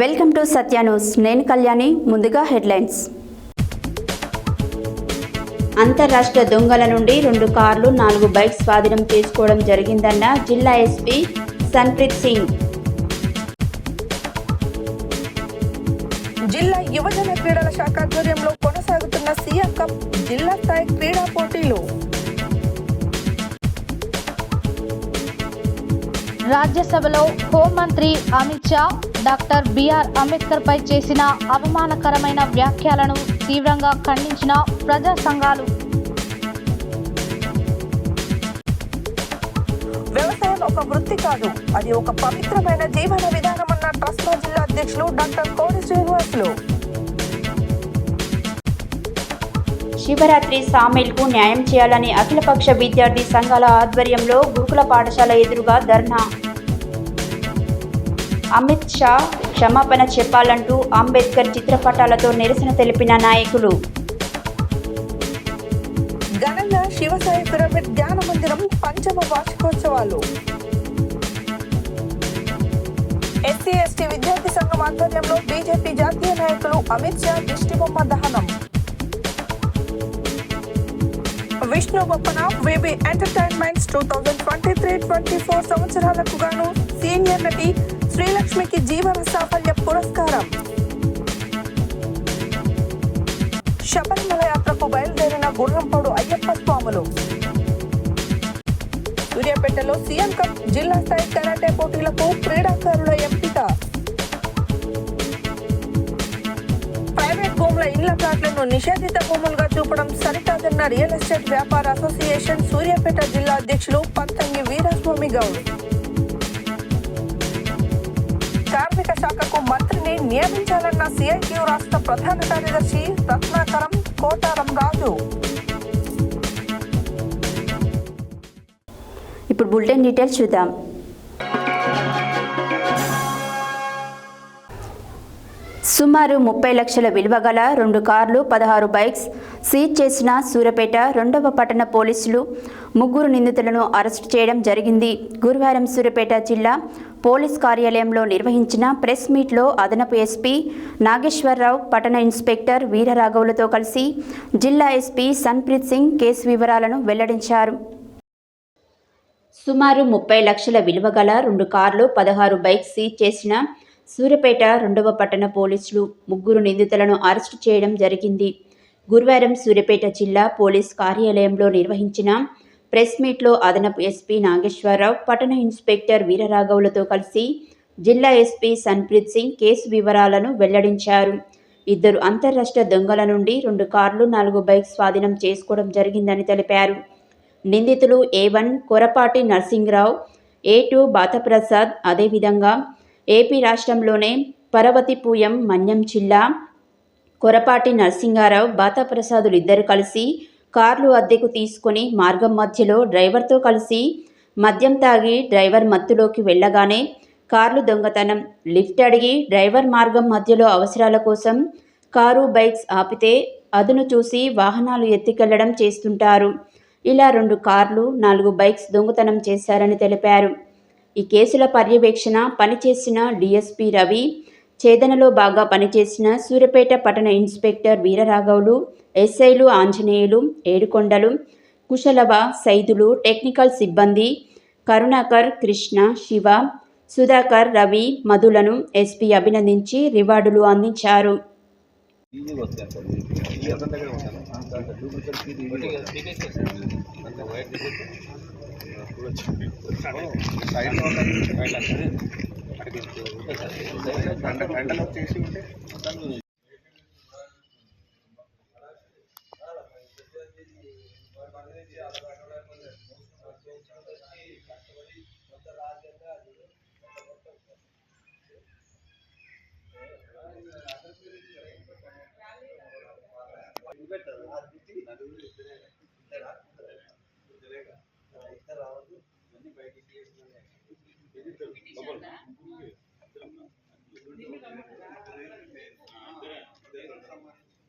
Welcome to Satya news. నేను కళ్యాణి. ముందుగా headlines. అంతర్రాష్ట్ర దొంగల నుండి 2 కార్లు 4 బైక్స్ స్వాధీనం చేసుకోవడం జరిగిందన్న జిల్లా ఎస్పీ సన్ప్రీత్ సింగ్. జిల్లా యువజన క్రీడల శాఖ ఆధ్వర్యంలో కొనసాగుతున్న సీఎం కప్ జిల్లా స్థాయి క్రీడా పోటీలు. రాజ్యసభలో హోంమంత్రి అమిత్ షా డాక్టర్ బిఆర్ అంబేద్కర్ పై చేసిన అవమానకరమైన వ్యాఖ్యలను తీవ్రంగా ఖండించిన ప్రజా సంఘాలు. వ్యవసాయం ఒక వృత్తి కాదు, అది ఒక పవిత్రమైన జీవన విధానమన్న ట్రస్మా జిల్లా అధ్యక్షులు డాక్టర్ కోడి శ్రీనివాసులు. శివరాత్రి సామీల్కు న్యాయం చేయాలని అఖిలపక్ష విద్యార్థి సంఘాల ఆధ్వర్యంలో గురుకుల పాఠశాల ఎదురుగా ధర్నా. అమిత్ షా క్షమాపణ చెప్పాలంటూ అంబేద్కర్ చిత్రపటాలతో నిరసన తెలిపిన నాయకులు. ఘనంగా శివసాయి పిరమిడ్ ధ్యాన మందిరం పంచమ వార్షికోత్సవాలు. ఎస్సీ ఎస్టీ విద్యార్థి సంఘం ఆధ్వర్యంలో బీజేపీ జాతీయ నాయకులు అమిత్ షా దిష్టిబొమ్మ దహనం. విష్ణు బొప్పన వేబీ ఎంటర్టైన్మెంట్స్ 2023-24 సంవత్సరాలకు గాను సీనియర్ నటి శ్రీలక్ష్మికి జీవన సాఫల్య పురస్కారం. శబరిమల యాత్రకు బయలుదేరిన గుర్రంపాడు అయ్యప్ప స్వాములు. సూర్యాపేటలో సీఎం కప్ జిల్లా స్థాయి కరాటే పోటీలకు క్రీడాకారుల ఎంపిక. ప్రైవేట్ భూముల ఇళ్ల ప్లాట్లను నిషేధిత భూములుగా చూపడం సరికాదన్న రియల్ ఎస్టేట్ వ్యాపార అసోసియేషన్ సూర్యాపేట జిల్లా అధ్యక్షులు పంతంగి వీరస్వామి గౌడ్. కార్మిక శాఖకు మంత్రిని నియమించాలన్న సిఐటియు రాష్ట్ర ప్రధాన కార్యదర్శి రత్నాకరం కోటారం రాజు. ఇప్పుడు బులెటిన్ డీటెయిల్స్ చూద్దాం. సుమారు 30 లక్షల విలువ గల 2 కార్లు 16 బైక్స్ సీజ్ చేసిన సూర్యాపేట 2వ పట్టణ పోలీసులు 3 నిందితులను అరెస్టు చేయడం జరిగింది. గురువారం సూర్యాపేట జిల్లా పోలీస్ కార్యాలయంలో నిర్వహించిన ప్రెస్ మీట్లో అదనపు ఎస్పీ నాగేశ్వరరావు, పట్టణ ఇన్స్పెక్టర్ వీరరాఘవులతో కలిసి జిల్లా ఎస్పీ సన్ప్రీత్ సింగ్ కేసు వివరాలను వెల్లడించారు. సుమారు 30 లక్షల విలువ గల 2 కార్లు 16 బైక్స్ సీజ్ చేసిన సూర్యాపేట 2వ పట్టణ పోలీసులు 3 నిందితులను అరెస్టు చేయడం జరిగింది. గురువారం సూర్యాపేట జిల్లా పోలీస్ కార్యాలయంలో నిర్వహించిన ప్రెస్ మీట్లో అదనపు ఎస్పీ నాగేశ్వరరావు, పట్టణ ఇన్స్పెక్టర్ వీరరాఘవులతో కలిసి జిల్లా ఎస్పీ సన్ప్రీత్ సింగ్ కేసు వివరాలను వెల్లడించారు. 2 అంతర్రాష్ట్ర దొంగల నుండి 2 కార్లు 4 బైక్స్ స్వాధీనం చేసుకోవడం జరిగిందని తెలిపారు. నిందితులు A1 కొరపాటి నర్సింగ్రావు, A2 బాతప్రసాద్, అదేవిధంగా ఏపీ రాష్ట్రంలోనే పరవతిపూయం మన్యం జిల్లా కొరపాటి నరసింగారావు, బాతాప్రసాదులు ఇద్దరు కలిసి కార్లు అద్దెకు తీసుకొని మార్గం మధ్యలో డ్రైవర్తో కలిసి మద్యం తాగి డ్రైవర్ మత్తులోకి వెళ్ళగానే కార్లు దొంగతనం. లిఫ్ట్ అడిగి డ్రైవర్ మార్గం మధ్యలో అవసరాల కోసం కారు బైక్స్ ఆపితే అదును చూసి వాహనాలు ఎత్తుకెళ్లడం చేస్తుంటారు. ఇలా 2 కార్లు 4 బైక్స్ దొంగతనం చేశారని తెలిపారు. ఈ కేసుల పర్యవేక్షణ పనిచేసిన డీఎస్పీ రవి, ఛేదనలో బాగా పనిచేసిన సూర్యాపేట పట్టణ ఇన్స్పెక్టర్ వీరరాఘవులు, ఎస్ఐలు ఆంజనేయులు, ఏడుకొండలు, కుశలవ, సైదులు, టెక్నికల్ సిబ్బంది కరుణాకర్, కృష్ణ, శివ, సుధాకర్, రవి, మధులను ఎస్పీ అభినందించి రివార్డులు అందించారు.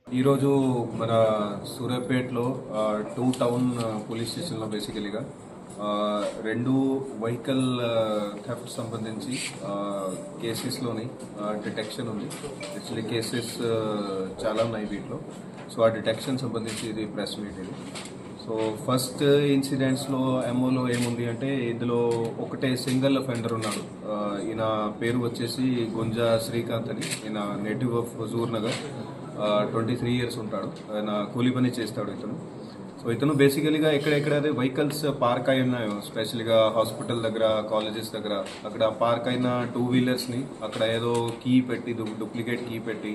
ఈరోజు మన సూర్యాపేటలో 2 టౌన్ పోలీస్ స్టేషన్లో బేసికలీగా రెండు వెహికల్ థెఫ్ట్ సంబంధించి కేసెస్లోని డిటెక్షన్ ఉంది. యాక్చువల్లీ కేసెస్ చాలా ఉన్నాయి వీటిలో. సో ఆ డిటెక్షన్ సంబంధించి ఇది ప్రెస్ మీట్ ఇది. సో ఫస్ట్ ఇన్సిడెంట్స్లో ఎంఓలో ఏముంది అంటే ఇందులో ఒకటే సింగిల్ అఫెండర్ ఉన్నాడు. ఈయన పేరు వచ్చేసి గుంజా శ్రీకాంత్ అని. ఈయన native of Huzur Nagar, 23 years ఉంటాడు. ఆయన కూలీ పని చేస్తాడు ఇతను. సో ఇతను బేసికలీగా ఎక్కడెక్కడైతే వెహికల్స్ పార్క్ అయి ఉన్నాయో, స్పెషల్గా హాస్పిటల్ దగ్గర, కాలేజెస్ దగ్గర, అక్కడ పార్క్ అయిన 2 wheelersని అక్కడ ఏదో కీ పెట్టి, డూప్లికేట్ కీ పెట్టి,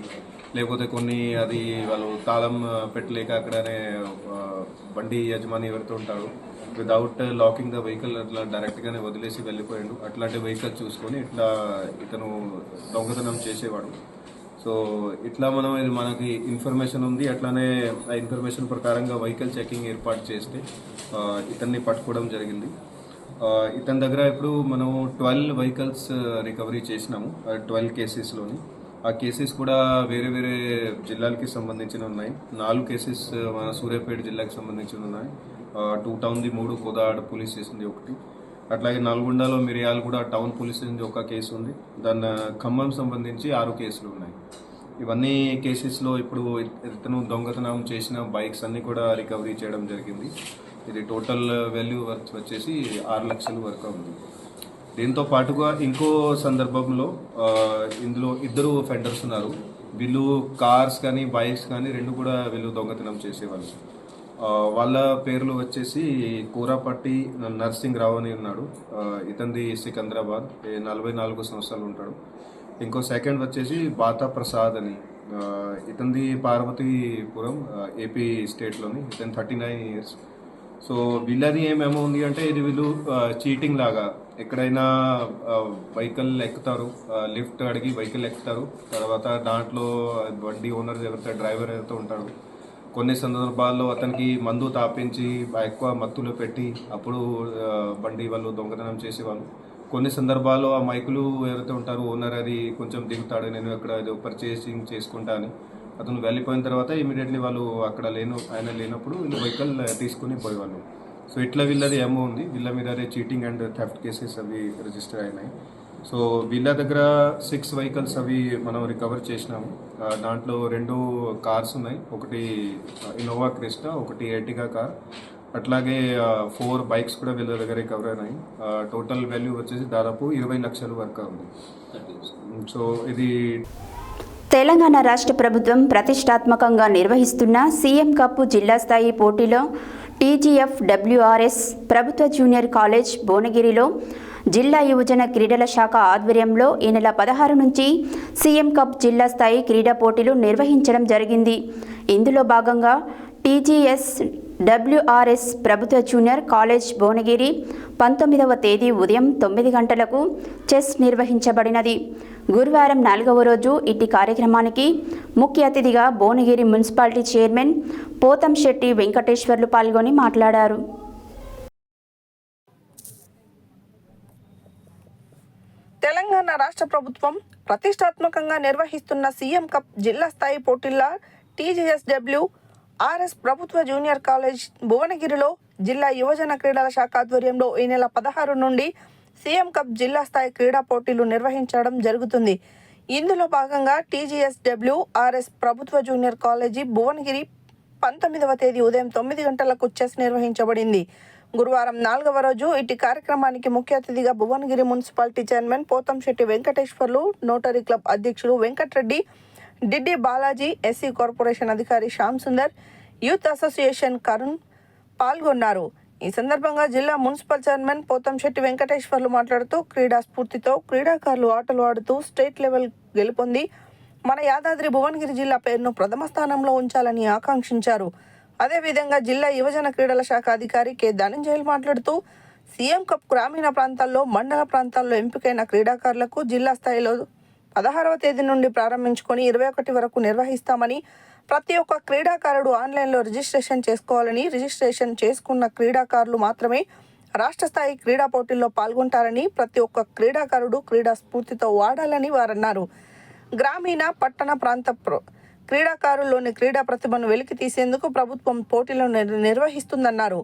లేకపోతే కొన్ని అది వాళ్ళు తాళం పెట్టలేక అక్కడనే బండి యజమాని ఎవరితో ఉంటాడు వితౌట్ లాకింగ్ ద వెహికల్ అట్లా డైరెక్ట్గానే వదిలేసి వెళ్ళిపోయాడు. అట్లాంటి వెహికల్ చూసుకొని ఇట్లా ఇతను దొంగతనం చేసేవాడు. సో ఇట్లా మనం ఇది మనకి ఇన్ఫర్మేషన్ ఉంది. అట్లానే ఆ ఇన్ఫర్మేషన్ ప్రకారంగా వెహికల్ చెకింగ్ ఏర్పాటు చేస్తే ఇతన్ని పట్టుకోవడం జరిగింది. ఇతని దగ్గర ఇప్పుడు మనం 12 వెహికల్స్ రికవరీ చేసినాము 12 కేసెస్లోని. ఆ కేసెస్ కూడా వేరే వేరే జిల్లాలకి సంబంధించిన ఉన్నాయి. 4 కేసెస్ మన సూర్యాపేట జిల్లాకి సంబంధించిన ఉన్నాయి. 2 టౌన్ది 3, కోదాడ పోలీస్ స్టేషన్ది 1, అట్లాగే నల్గొండలో మిర్యాలగూడ టౌన్ పోలీస్ స్టేషన్ ఒక కేసు ఉంది. దాని ఖమ్మం సంబంధించి 6 కేసులు ఉన్నాయి. ఇవన్నీ కేసెస్లో ఇప్పుడు ఇతను దొంగతనం చేసిన బైక్స్ అన్నీ కూడా రికవరీ చేయడం జరిగింది. ఇది టోటల్ వాల్యూ వచ్చేసి 6 లక్షల వరకు ఉంది. దీంతో పాటుగా ఇంకో సందర్భంలో ఇందులో 2 ఫెండర్స్ ఉన్నారు. వీళ్ళు కార్స్ కానీ బైక్స్ కానీ 2 కూడా వీళ్ళు దొంగతనం చేసేవాళ్ళు. వాళ్ళ పేర్లు వచ్చేసి కూరాపట్టి నర్సింగ్ రావు అని ఉన్నాడు. ఇతనిది సికింద్రాబాద్, 44 సంవత్సరాలు ఉంటాడు. ఇంకో సెకండ్ వచ్చేసి బాతా ప్రసాద్ అని, ఇతనిది పార్వతీపురం, ఏపీ స్టేట్లోని. ఇతను 39 years. సో వీళ్ళది ఏమేమో ఉంది అంటే ఇది వీళ్ళు చీటింగ్ లాగా ఎక్కడైనా వెహికల్ ఎక్కుతారు, లిఫ్ట్ అడిగి వెహికల్ ఎక్కుతారు. తర్వాత దాంట్లో బండి ఓనర్ ఎవరైతే డ్రైవర్ ఎవరైతే ఉంటాడు, కొన్ని సందర్భాల్లో అతనికి మందు తాపించి ఎక్కువ మత్తులో పెట్టి అప్పుడు బండి వాళ్ళు దొంగతనం చేసేవాళ్ళు. కొన్ని సందర్భాల్లో ఆ మైకులు ఎవరైతే ఉంటారో ఓనర్ అది కొంచెం దిగుతాడు, నేను అక్కడ ఏదో పర్చేసింగ్ చేసుకుంటా అని అతను వెళ్ళిపోయిన తర్వాత ఇమీడియట్లీ వాళ్ళు అక్కడ ఆయన లేనప్పుడు వీళ్ళు వెహికల్ తీసుకుని పోయేవాళ్ళు. సో ఇట్లా వీళ్ళది ఏమో ఉంది. వీళ్ళ మీద అదే చీటింగ్ అండ్ థెఫ్ట్ కేసెస్ అవి రిజిస్టర్ అయినాయి. సో వీళ్ళ దగ్గర 6 వెహికల్స్ అవి మనం రికవర్ చేసినాము. దాంట్లో 2 కార్స్ ఉన్నాయి. ఒకటి ఇన్నోవా క్రిస్టా, ఒకటి ఎర్టిగా కార్, అట్లాగే 4 బైక్స్ కూడా వీళ్ళ దగ్గర రికవర్ అయినాయి. టోటల్ వాల్యూ వచ్చేసి దాదాపు 20 లక్షల వరకు ఉంది. సో ఇది తెలంగాణ రాష్ట్ర ప్రభుత్వం ప్రతిష్టాత్మకంగా నిర్వహిస్తున్న సీఎం కప్ జిల్లా స్థాయి పోటీలో TGFWRS ప్రభుత్వ జూనియర్ కాలేజ్ భువనగిరిలో జిల్లా యువజన క్రీడల శాఖ ఆధ్వర్యంలో ఈ నెల 16 నుంచి సీఎం కప్ జిల్లా స్థాయి క్రీడా పోటీలు నిర్వహించడం జరిగింది. ఇందులో భాగంగా TGSWRS ప్రభుత్వ జూనియర్ కాలేజ్ భువనగిరి 19వ తేదీ ఉదయం 9 గంటలకు చెస్ నిర్వహించబడినది. గురువారం 4వ రోజు ఇట్టి కార్యక్రమానికి ముఖ్య అతిథిగా భువనగిరి మున్సిపాలిటీ చైర్మన్ పోతంశెట్టి వెంకటేశ్వర్లు పాల్గొని మాట్లాడారు. తెలంగాణ రాష్ట్ర ప్రభుత్వం ప్రతిష్టాత్మకంగా నిర్వహిస్తున్న సీఎం కప్ జిల్లా స్థాయి పోటీల్లో TGSWRS ప్రభుత్వ జూనియర్ కాలేజ్ భువనగిరిలో జిల్లా యువజన క్రీడల శాఖ ఆధ్వర్యంలో ఈ నెల 16 నుండి సీఎం కప్ జిల్లా స్థాయి క్రీడా పోటీలు నిర్వహించడం జరుగుతుంది. ఇందులో భాగంగా TGSWRS ప్రభుత్వ జూనియర్ కాలేజీ భువనగిరి 19వ తేదీ ఉదయం 9 గంటలకు చెస్ నిర్వహించబడింది. గురువారం 4వ రోజు ఇటు కార్యక్రమానికి ముఖ్య అతిథిగా Bhuvanagiri municipality chairman Pothamsetti Venkateswarlu, notary club అధ్యక్షులు వెంకటరెడ్డి, డిడ్డి బాలాజీ, ఎస్సీ కార్పొరేషన్ అధికారి శ్యామ్ సుందర్, యూత్ అసోసియేషన్ కరుణ్ పాల్గొన్నారు. ఈ సందర్భంగా జిల్లా మున్సిపల్ చైర్మన్ పోతంశెట్టి వెంకటేశ్వర్లు మాట్లాడుతూ క్రీడా స్ఫూర్తితో క్రీడాకారులు ఆటలు ఆడుతూ స్టేట్ లెవెల్ గెలుపొంది మన యాదాద్రి భువనగిరి జిల్లా పేరును ప్రథమ స్థానంలో ఉంచాలని ఆకాంక్షించారు. అదేవిధంగా జిల్లా యువజన క్రీడల శాఖ అధికారి కె ధనంజయ్ మాట్లాడుతూ సీఎం కప్ గ్రామీణ ప్రాంతాల్లో, మండల ప్రాంతాల్లో ఎంపికైన క్రీడాకారులకు జిల్లా స్థాయిలో 16వ తేదీ నుండి ప్రారంభించుకొని 21 వరకు నిర్వహిస్తామని, ప్రతి ఒక్క క్రీడాకారుడు ఆన్లైన్లో రిజిస్ట్రేషన్ చేసుకోవాలని, రిజిస్ట్రేషన్ చేసుకున్న క్రీడాకారులు మాత్రమే రాష్ట్ర స్థాయి క్రీడా పోటీల్లో పాల్గొంటారని, ప్రతి ఒక్క క్రీడాకారుడు క్రీడా స్ఫూర్తితో వాడాలని వారన్నారు. గ్రామీణ, పట్టణ ప్రాంత క్రీడాకారుల్లోని క్రీడా ప్రతిభను వెలికి తీసేందుకు ప్రభుత్వం పోటీలను నిర్వహిస్తుందన్నారు.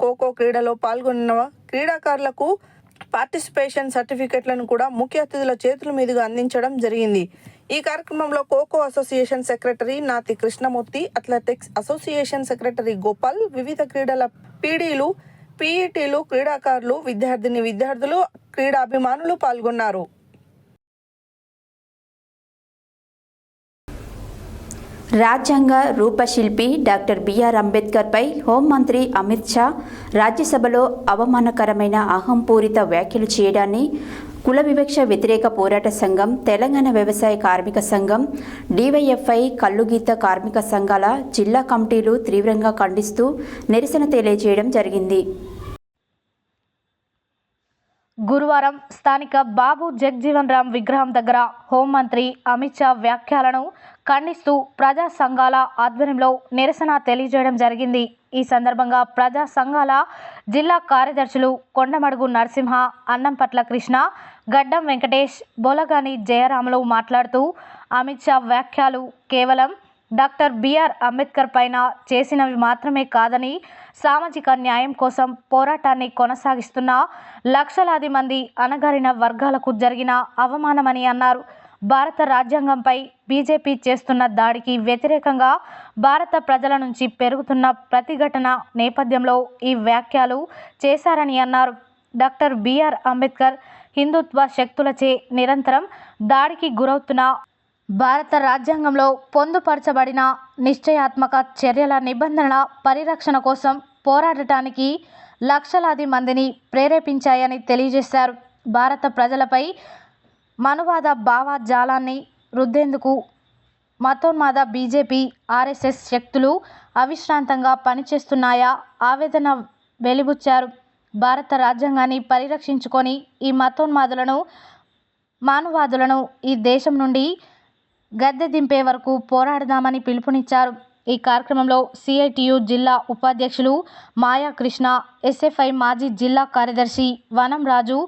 ఖోఖో క్రీడలో పాల్గొన్న క్రీడాకారులకు పార్టిసిపేషన్ సర్టిఫికెట్లను కూడా ముఖ్య అతిథుల చేతుల మీదుగా అందించడం జరిగింది. ఈ కార్యక్రమంలో kho kho association secretary Nathi Krishnamurthy, athletics association secretary Gopal, వివిధ క్రీడల పీడీలు, పీఈటీలు, క్రీడాకారులు, విద్యార్థులు, క్రీడాభిమానులు పాల్గొన్నారు. రాజ్యాంగ రూపశిల్పి డాక్టర్ బిఆర్ అంబేద్కర్పై హోంమంత్రి అమిత్ షా రాజ్యసభలో అవమానకరమైన అహంపూరిత వ్యాఖ్యలు చేయడాన్ని కుల వివక్ష వ్యతిరేక పోరాట సంఘం, తెలంగాణ వ్యవసాయ కార్మిక సంఘం, డివైఎఫ్ఐ, కల్లుగీత కార్మిక సంఘాల జిల్లా కమిటీలు తీవ్రంగా ఖండిస్తూ నిరసన తెలియజేయడం జరిగింది. గురువారం స్థానిక బాబు జగ్జీవన్ రామ్ విగ్రహం దగ్గర హోంమంత్రి అమిత్ షా వ్యాఖ్యలను ఖండిస్తూ ప్రజా సంఘాల ఆధ్వర్యంలో నిరసన తెలియజేయడం జరిగింది. ఈ సందర్భంగా ప్రజా సంఘాల జిల్లా కార్యదర్శులు కొండమడుగు నరసింహ, అన్నంపట్ల కృష్ణ, గడ్డం వెంకటేష్, బోలగాని జయరాములు మాట్లాడుతూ అమిత్ షా వ్యాఖ్యలు కేవలం డాక్టర్ బిఆర్ అంబేద్కర్ పైన చేసినవి మాత్రమే కాదని, సామాజిక న్యాయం కోసం పోరాటాన్ని కొనసాగిస్తున్న లక్షలాది మంది అణగారిన వర్గాలకు జరిగిన అవమానమని అన్నారు. భారత రాజ్యాంగంపై బీజేపీ చేస్తున్న దాడికి వ్యతిరేకంగా భారత ప్రజల నుంచి పెరుగుతున్న ప్రతిఘటన నేపథ్యంలో ఈ వ్యాఖ్యలు చేశారని అన్నారు. డాక్టర్ బిఆర్ అంబేద్కర్ హిందుత్వ శక్తులచే నిరంతరం దాడికి గురవుతున్న భారత రాజ్యాంగంలో పొందుపరచబడిన నిశ్చయాత్మక చర్యల నిబంధనల పరిరక్షణ కోసం పోరాడటానికి లక్షలాది మందిని ప్రేరేపించాయని తెలియజేశారు. భారత ప్రజలపై మనువాద భావజాలాన్ని రుద్దేందుకు మతోన్మాద బీజేపీ, ఆర్ఎస్ఎస్ శక్తులు అవిశ్రాంతంగా పనిచేస్తున్నాయా ఆవేదన వెలిబుచ్చారు. భారత రాజ్యాంగాన్ని పరిరక్షించుకొని ఈ మతోన్మాదులను, మానవాదులను ఈ దేశం నుండి గద్దె దింపే వరకు పోరాడదామని పిలుపునిచ్చారు. ఈ కార్యక్రమంలో సిఐటియు జిల్లా ఉపాధ్యక్షులు మాయా కృష్ణ, ఎస్ఎఫ్ఐ మాజీ జిల్లా కార్యదర్శి వనం రాజు,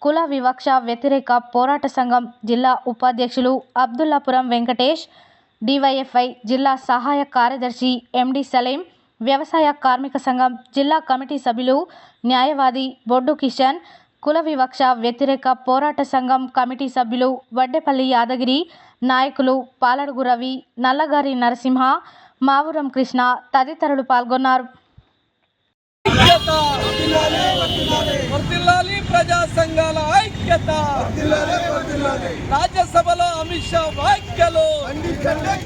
కుల వివక్ష వ్యతిరేక పోరాట సంఘం జిల్లా ఉపాధ్యక్షులు అబ్దుల్లాపురం వెంకటేష్, డివైఎఫ్ఐ జిల్లా సహాయ కార్యదర్శి ఎండి సలీం, వ్యవసాయ కార్మిక సంఘం జిల్లా కమిటీ సభ్యులు న్యాయవాది బొడ్డు కిషన్, కుల వివక్ష వ్యతిరేక పోరాట సంఘం కమిటీ సభ్యులు వడ్డేపల్లి యాదగిరి, నాయకులు పాలడుగు రవి, నల్లగారి నరసింహ, మావురం కృష్ణ తదితరులు పాల్గొన్నారు. ప్రజా సంఘాల ఐక్యత, రాజ్యసభలో అమిత్ షా వ్యాఖ్యలు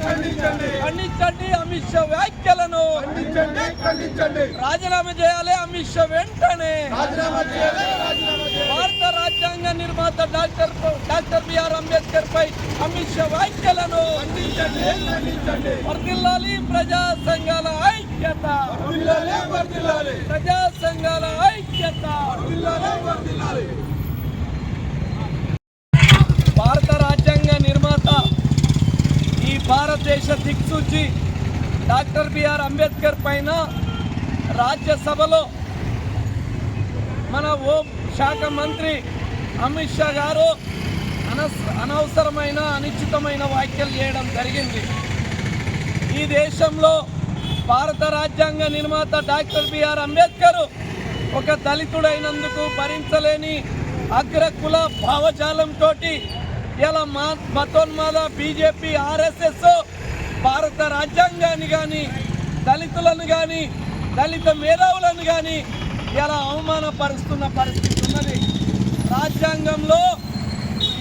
ఖండించండి. అమిత్ షా వ్యాఖ్యలను రాజీనామా చేయాలి. అమిత్ షా వెంటనే భారత రాజ్యాంగ నిర్మాత డాక్టర్ బిఆర్ అంబేద్కర్ పై అమిత్ షా వ్యాఖ్యలను వర్ధిల్లాలి. ప్రజా సంఘాల ఐక్యత, ప్రజా సంఘాల ఐక్యత. భారత రాజ్యాంగ నిర్మాత, ఈ భారతదేశ దిక్సూచి డాక్టర్ బిఆర్ అంబేద్కర్ పైన రాజ్యసభలో మన హోం శాఖ మంత్రి అమిత్ షా గారు అనవసరమైన అనిశ్చితమైన వ్యాఖ్యలు చేయడం జరిగింది. ఈ దేశంలో భారత రాజ్యాంగ నిర్మాత డాక్టర్ బిఆర్ అంబేద్కర్ ఒక దళితుడైనందుకు భరించలేని అగ్రకుల భావజాలంతో ఇలా మతోన్మాద బీజేపీ, ఆర్ఎస్ఎస్ భారత రాజ్యాంగాన్ని కానీ, దళితులను కానీ, దళిత మేధావులను కానీ ఇలా అవమానపరుస్తున్న పరిస్థితి ఉన్నది. రాజ్యాంగంలో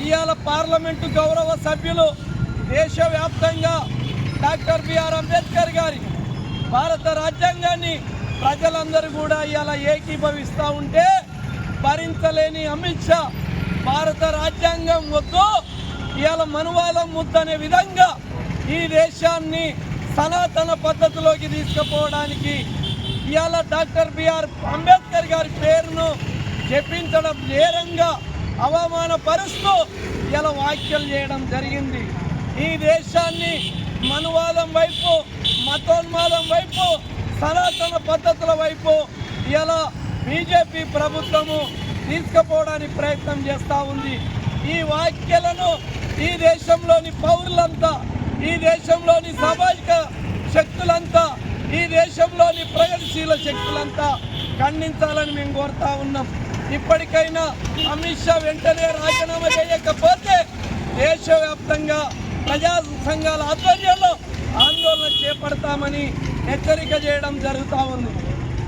ఇవాళ పార్లమెంటు గౌరవ సభ్యులు దేశవ్యాప్తంగా డాక్టర్ బిఆర్ అంబేద్కర్ గారి భారత రాజ్యాంగాన్ని ప్రజలందరూ కూడా ఇలా ఏకీభవిస్తూ ఉంటే భరించలేని అమిత్ షా భారత రాజ్యాంగం వద్దు, ఇలా మనువాదం ముద్దనే విధంగా ఈ దేశాన్ని సనాతన పద్ధతిలోకి తీసుకుపోవడానికి ఇవాళ డాక్టర్ బిఆర్ అంబేద్కర్ గారి పేరును చెప్పించడం నేరంగా అవమానపరుస్తూ ఇలా వ్యాఖ్యలు చేయడం జరిగింది. ఈ దేశాన్ని మనువాదం వైపు, మతోన్మాదం వైపు, సనాతన పద్ధతుల వైపు ఇలా బీజేపీ ప్రభుత్వము తీసుకుపోవడానికి ప్రయత్నం చేస్తూ ఉంది. ఈ వ్యాఖ్యలను ఈ దేశంలోని పౌరులంతా, ఈ దేశంలోని సామాజిక శక్తులంతా, ఈ దేశంలోని ప్రగతిశీల శక్తులంతా ఖండించాలని మేము కోరుతా ఉన్నాం. ఇప్పటికైనా అమిత్ షా వెంటనే రాజీనామా చేయకపోతే దేశవ్యాప్తంగా ప్రజా సంఘాల ఆధ్వర్యంలో ఆందోళన చేపడతామని హెచ్చరిక చేయడం జరుగుతూ ఉంది.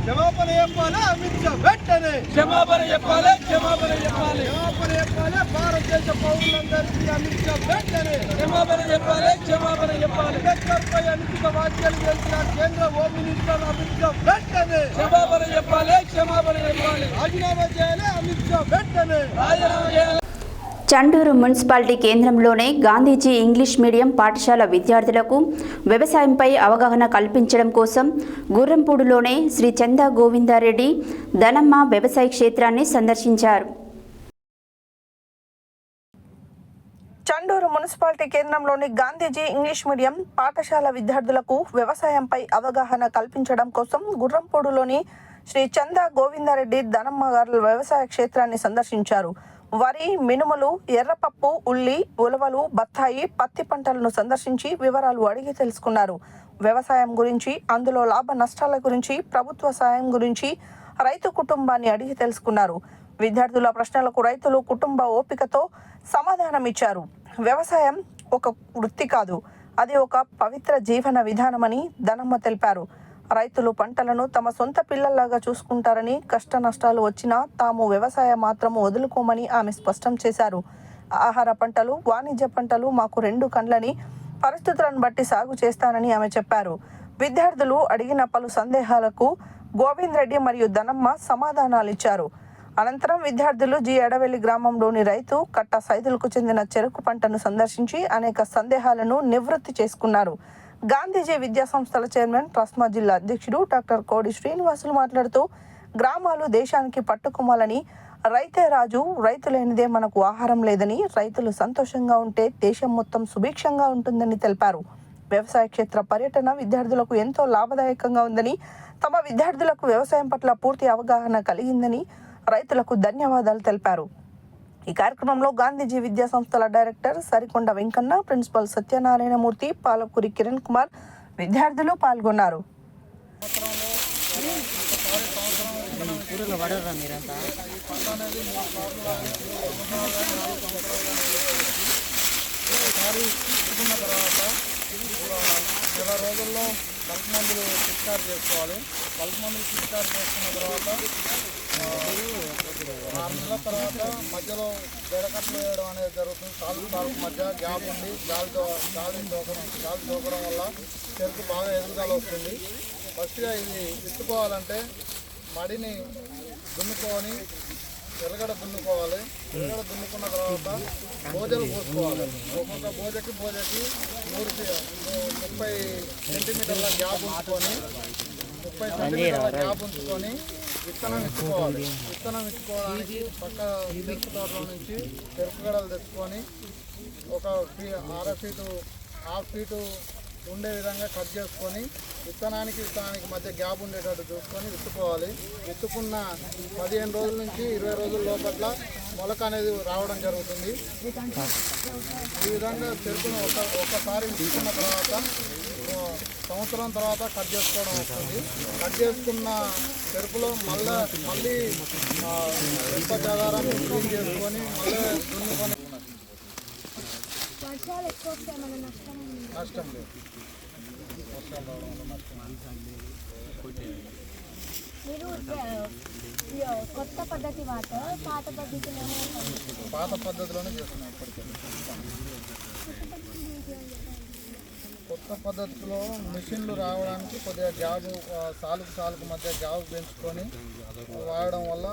క్షమాపణ చెప్పాలి అమిత్ షా వెంటనే, క్షమాపణ చెప్పాలి, క్షమాపణ చెప్పాలి, క్షమాపణ చెప్పాలి భారతదేశ పౌరులందరికీ అమిత్ షా వెంటనే, క్షమాపణ చెప్పాలి, క్షమాపణ చెప్పాలి, అంబేద్కర్పై అనుచిత వ్యాఖ్యలు చేసిన కేంద్ర హోమ్ మినిస్టర్ అమిత్ షా వెంటనే, క్షమాపణ చెప్పాలి, క్షమాపణ చెప్పాలి, రాజీనామా చేయాలి అమిత్ షా వెంటనే, రాజీనామా చేయాలి. చండూరు మున్సిపాలిటీ కేంద్రంలోనే గాంధీజీ ఇంగ్లీష్ మీడియం పాఠశాల విద్యార్థులకు వ్యవసాయంపై అవగాహన కల్పించడం కోసం గుర్రంపూడిలోనే శ్రీ చందా గోవిందారెడ్డి ధనమ్మ వ్యవసాయ క్షేత్రాన్ని సందర్శించారు. చండూరు మున్సిపాలిటీ కేంద్రంలోని గాంధీజీ ఇంగ్లీష్ మీడియం పాఠశాల విద్యార్థులకు వ్యవసాయంపై అవగాహన కల్పించడం కోసం గుర్రంపూడిలోని శ్రీ చందా గోవిందారెడ్డి ధనమ్మ గారు వ్యవసాయ క్షేత్రాన్ని సందర్శించారు. వరి, మినుములు, ఎర్రపప్పు, ఉల్లి, ఉలవలు, బత్తాయి, పత్తి పంటలను సందర్శించి వివరాలు అడిగి తెలుసుకున్నారు. వ్యవసాయం గురించి, అందులో లాభ నష్టాల గురించి, ప్రభుత్వ సాయం గురించి రైతు కుటుంబాన్ని అడిగి తెలుసుకున్నారు. విద్యార్థుల ప్రశ్నలకు రైతులు కుటుంబ ఓపికతో సమాధానమిచ్చారు. వ్యవసాయం ఒక వృత్తి కాదు, అది ఒక పవిత్ర జీవన విధానమని ధనమ్మ తెలిపారు. రైతులు పంటలను తమ సొంత పిల్లల్లాగా చూసుకుంటారని, కష్ట నష్టాలు వచ్చినా తాము వ్యవసాయం మాత్రము వదులుకోమని ఆమె స్పష్టం చేశారు. ఆహార పంటలు, వాణిజ్య పంటలు మాకు రెండు కండ్లని, పరిస్థితులను బట్టి సాగు చేస్తానని ఆమె చెప్పారు. విద్యార్థులు అడిగిన పలు సందేహాలకు గోవింద్ రెడ్డి మరియు ధనమ్మ సమాధానాలిచ్చారు. అనంతరం విద్యార్థులు జి ఎడవెల్లి గ్రామంలోని రైతు కట్ట సైదులకు చెందిన చెరుకు పంటను సందర్శించి అనేక సందేహాలను నివృత్తి చేసుకున్నారు. గాంధీజీ విద్యా సంస్థల చైర్మన్, ట్రస్మా జిల్లా అధ్యక్షుడు డాక్టర్ కోడి శ్రీనివాసులు మాట్లాడుతూ గ్రామాలు దేశానికి పట్టుకోమాలని, రైతే రాజు, రైతు లేనిదే మనకు ఆహారం లేదని, రైతులు సంతోషంగా ఉంటే దేశం మొత్తం సుభిక్షంగా ఉంటుందని తెలిపారు. వ్యవసాయ క్షేత్ర పర్యటన విద్యార్థులకు ఎంతో లాభదాయకంగా ఉందని, తమ విద్యార్థులకు వ్యవసాయం పట్ల పూర్తి అవగాహన కలిగిందని రైతులకు ధన్యవాదాలు తెలిపారు. ఈ కార్యక్రమంలో గాంధీజీ విద్యా సంస్థల డైరెక్టర్ సరికొండ వెంకన్న, ప్రిన్సిపల్ సత్యనారాయణమూర్తి, పాలకూరి కిరణ్ కుమార్ విద్యార్థులు పాల్గొన్నారు. నెల రోజుల్లో కలుపు మందులు పిచికారి చేసుకోవాలి. కలుపు మందులు పిచికారి చేసుకున్న తర్వాత 6 నెలల తర్వాత మధ్యలో బెడకట్లు వేయడం అనేది జరుగుతుంది. సాలుకు మధ్య గ్యాప్ ఉండి గాలి దూకడం వల్ల చెరుకు బాగా ఎదుగుదల వస్తుంది. ఫస్ట్గా ఇది విత్తుకోవాలంటే మడిని దున్నుకొని ఎరగడ దున్నుకోవాలి. ఎరగడ దున్నుకున్న తర్వాత బోజలు పోసుకోవాలి. ఒక్కొక్క బోజకి 30 సెంటీమీటర్ల గ్యాప్ ఉంచుకొని 30 సెంటీమీటర్ల గ్యాప్ ఉంచుకొని విత్తనం ఇచ్చుకోవాలి. విత్తనం ఇచ్చుకోవడానికి పక్క చెరుకు తోటలో నుంచి చెరుకు గడలు తెచ్చుకొని ఒక 1/2 ఫీటు 1/2 ఫీటు ఉండే విధంగా కట్ చేసుకొని విత్తనానికి మధ్య గ్యాప్ ఉండేటట్టు చూసుకొని విత్తుకోవాలి. విత్తుకున్న 15 రోజుల నుంచి 20 రోజుల లోపల మొలక అనేది రావడం జరుగుతుంది. ఈ విధంగా చెరుకును ఒక్కసారి విత్తుకున్న తర్వాత సంవత్సరం తర్వాత కట్ చేసుకోవడం వస్తుంది. కట్ చేసుకున్న చెరుకులో మళ్ళీ ఆధారాన్ని క్లీన్ చేసుకొని మళ్ళీ దున్నుకొని నష్టం లేదు. మీరు కొత్త పద్ధతి వాడతారా, పాత పద్ధతిలోనే చేస్తున్నాం ఇప్పటికే. కొత్త పద్ధతిలో మిషన్లు రావడానికి కొద్దిగా జాబు సాలుకు మధ్య జాబు పెంచుకొని వాడడం వల్ల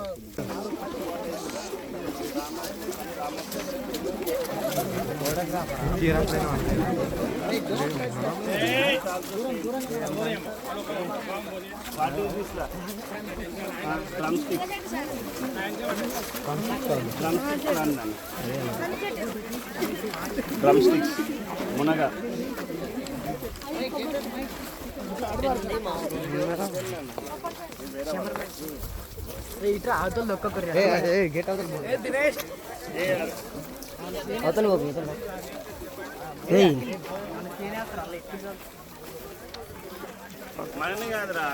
డ్రమ్ స్టిక్స్ మునగ మనని కాదురా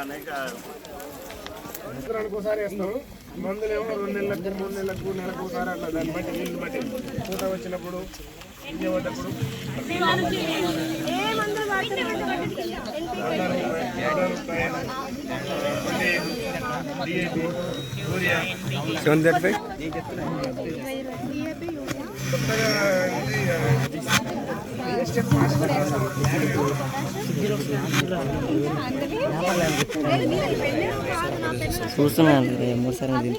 సంవత్సరానికి ఒకసారి వేస్తాం. మందులేమో 2 నెలలకు 3 నెలలకు నెలకు ఒకసారి అట్లా దాన్ని బట్టి నీళ్ళు బట్టి పూత వచ్చినప్పుడు ఇంజేటప్పుడు చూస్తున్నాను 3 సార్లు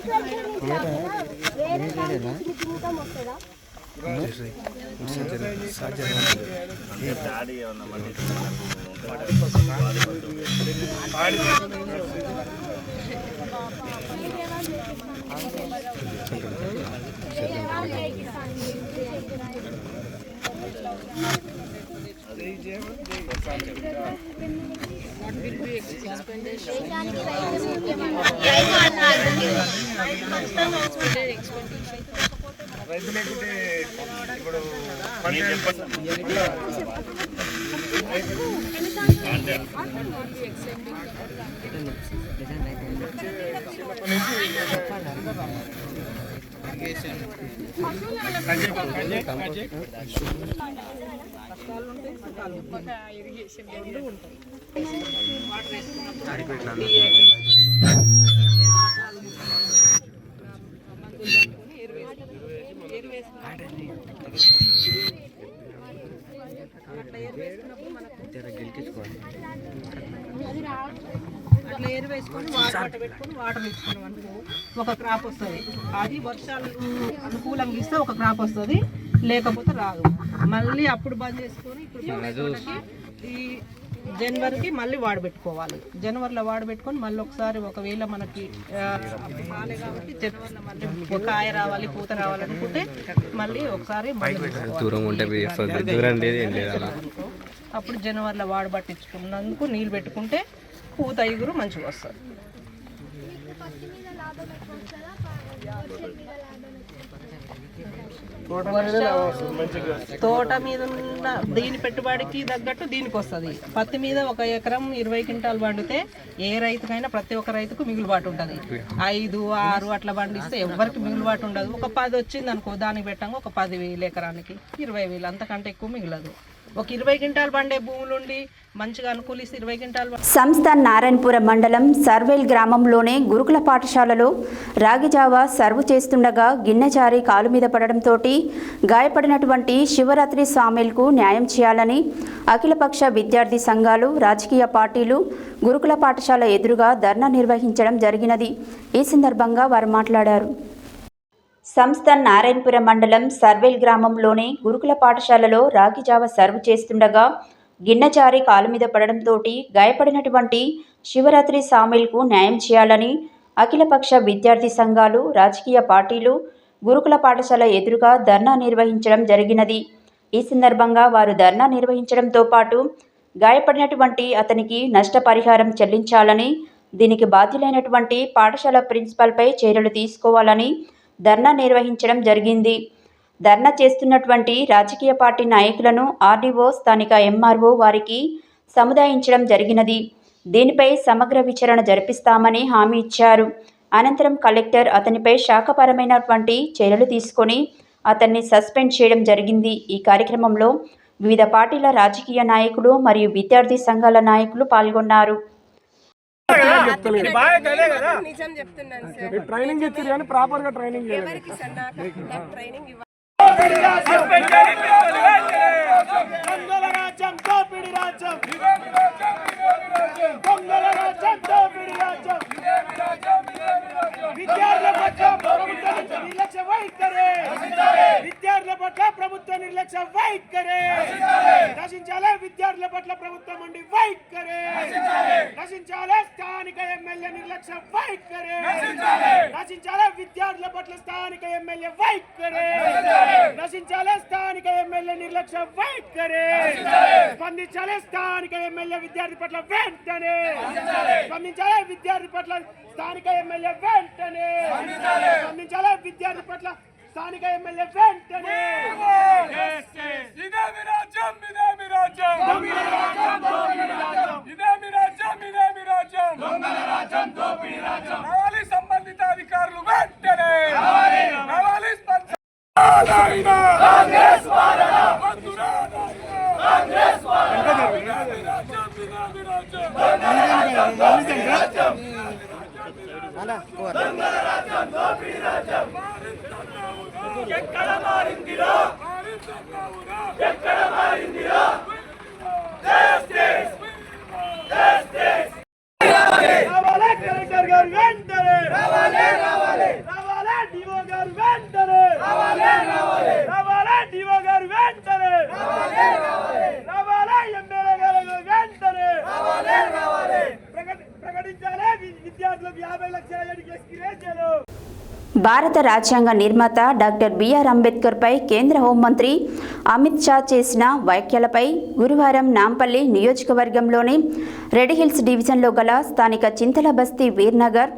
రైతులేకుంటే ఇప్పుడు అట్లా ఏరు వేసుకొని వాటర్ పెట్టుకొని వాటర్ ఇచ్చుకున్నాం అనుకో ఒక క్రాప్ వస్తుంది. అది వర్షాలు అనుకూలంగా ఇస్తే ఒక క్రాప్ వస్తుంది, లేకపోతే రాదు. మళ్ళీ అప్పుడు బంద్ చేసుకొని ఇప్పుడు ఈ జనవరికి మళ్ళీ వాడబెట్టుకోవాలి. జనవరిలో వాడబెట్టుకొని మళ్ళీ ఒకసారి ఒకవేళ మనకి రాలే కాబట్టి జనవరిలో మళ్ళీ కాయ రావాలి పూత రావాలనుకుంటే మళ్ళీ ఒకసారి అప్పుడు జనవరిలో వాడబట్టించుకున్నందుకు నీళ్ళు పెట్టుకుంటే పూత ఇగురు మంచిగా వస్తుంది. తోట మీద ఉన్న దీని పెట్టుబడికి తగ్గట్టు దీనికి వస్తుంది. పత్తి మీద 1 ఎకరం 20 క్వింటాలు పండితే ఏ రైతుకైనా ప్రతి ఒక్క రైతుకు మిగులుబాటు ఉంటుంది. 5, 6 అట్లా పండిస్తే ఎవరికి మిగులుబాటు ఉండదు. ఒక 10 వచ్చింది అనుకో, దానికి పెట్టాము ఒక 10,000 ఎకరానికి 20,000, అంతకంటే ఎక్కువ మిగలదు. ఒక 20 క్వింటాలు పండే భూములుండి మంచిగా అనుకూలిస్తే 20 క్వింటాలు. సంస్థ నారాయణపురం మండలం సర్వేల్ గ్రామంలోనే గురుకుల పాఠశాలలో రాగిజావా సర్వ్ చేస్తుండగా గిన్నె జారి కాలు మీద పడడంతో గాయపడినటువంటి శివరాత్రి స్వామిలకు న్యాయం చేయాలని అఖిలపక్ష విద్యార్థి సంఘాలు, రాజకీయ పార్టీలు గురుకుల పాఠశాల ఎదురుగా ధర్నా నిర్వహించడం జరిగినది. ఈ సందర్భంగా వారు మాట్లాడారు. సంస్థ నారాయణపురం మండలం సర్వేల్ గ్రామంలోని గురుకుల పాఠశాలలో రాగిజావ సర్వ్ చేస్తుండగా గిన్నెచారి కాలు మీద పడడంతో గాయపడినటువంటి శివరాత్రి సామిల్కు న్యాయం చేయాలని అఖిలపక్ష విద్యార్థి సంఘాలు, రాజకీయ పార్టీలు గురుకుల పాఠశాల ఎదురుగా ధర్నా నిర్వహించడం జరిగినది. ఈ సందర్భంగా వారు ధర్నా నిర్వహించడంతో పాటు గాయపడినటువంటి అతనికి నష్టపరిహారం చెల్లించాలని, దీనికి బాధ్యులైనటువంటి పాఠశాల ప్రిన్సిపల్పై చర్యలు తీసుకోవాలని ధర్నా నిర్వహించడం జరిగింది. ధర్నా చేస్తున్నటువంటి రాజకీయ పార్టీ నాయకులను ఆర్డీఓ, స్థానిక ఎంఆర్ఓ వారికి సముదాయించడం జరిగినది. దీనిపై సమగ్ర విచారణ జరిపిస్తామని హామీ ఇచ్చారు. అనంతరం కలెక్టర్ అతనిపై శాఖపరమైనటువంటి చర్యలు తీసుకొని అతన్ని సస్పెండ్ చేయడం జరిగింది. ఈ కార్యక్రమంలో వివిధ పార్టీల రాజకీయ నాయకులు మరియు విద్యార్థి సంఘాల నాయకులు పాల్గొన్నారు. ట్రైనింగ్ ఇచ్చారు కానీ ప్రాపర్ గా ట్రైనింగ్ విద్యార్థుల పట్ల ప్రభుత్వ నిర్లక్ష్య వైఖరి నశించాలే. విద్యార్థుల పట్ల ప్రభుత్వం ఉండి వైఖరి నశించాలే. స్థానిక ఎమ్మెల్యే నిర్లక్ష్య వైఖరి నశించాలే. విద్యార్థుల పట్ల స్థానిక ఎమ్మెల్యే వైఖరి నశించాలే. స్థానిక ఎమ్మెల్యే నిర్లక్ష్య వైఖరి స్పందించాలే. స్థానిక ఎమ్మెల్యే విద్యార్థి పట్ల వెంటనే స్పందించాలే. విద్యార్థి పట్ల స్థానిక ఎమ్మెల్యే వెంటనే స్పందించాలే. విద్యార్థి పట్ల స్థానిక ఎమ్మెల్యే వెంటనే. రాజ్యం కలెక్టర్ గారు వెంటనే రావాలి, డిఓ గారు వెంటనే రావాలి, డిఓ గారు వెంటనే రావాలి, ఎమ్మెల్యే గారు వెంటనే ప్రకటించాలి విద్యార్థులకు 50 లక్షల ఎడ్యుకేషన్. భారత రాజ్యాంగ నిర్మాత డాక్టర్ బిఆర్ అంబేద్కర్పై కేంద్ర హోంమంత్రి అమిత్ షా చేసిన వ్యాఖ్యలపై గురువారం నాంపల్లి నియోజకవర్గంలోని రెడ్ హిల్స్ డివిజన్లో గల స్థానిక చింతల బస్తీ వీర్నగర్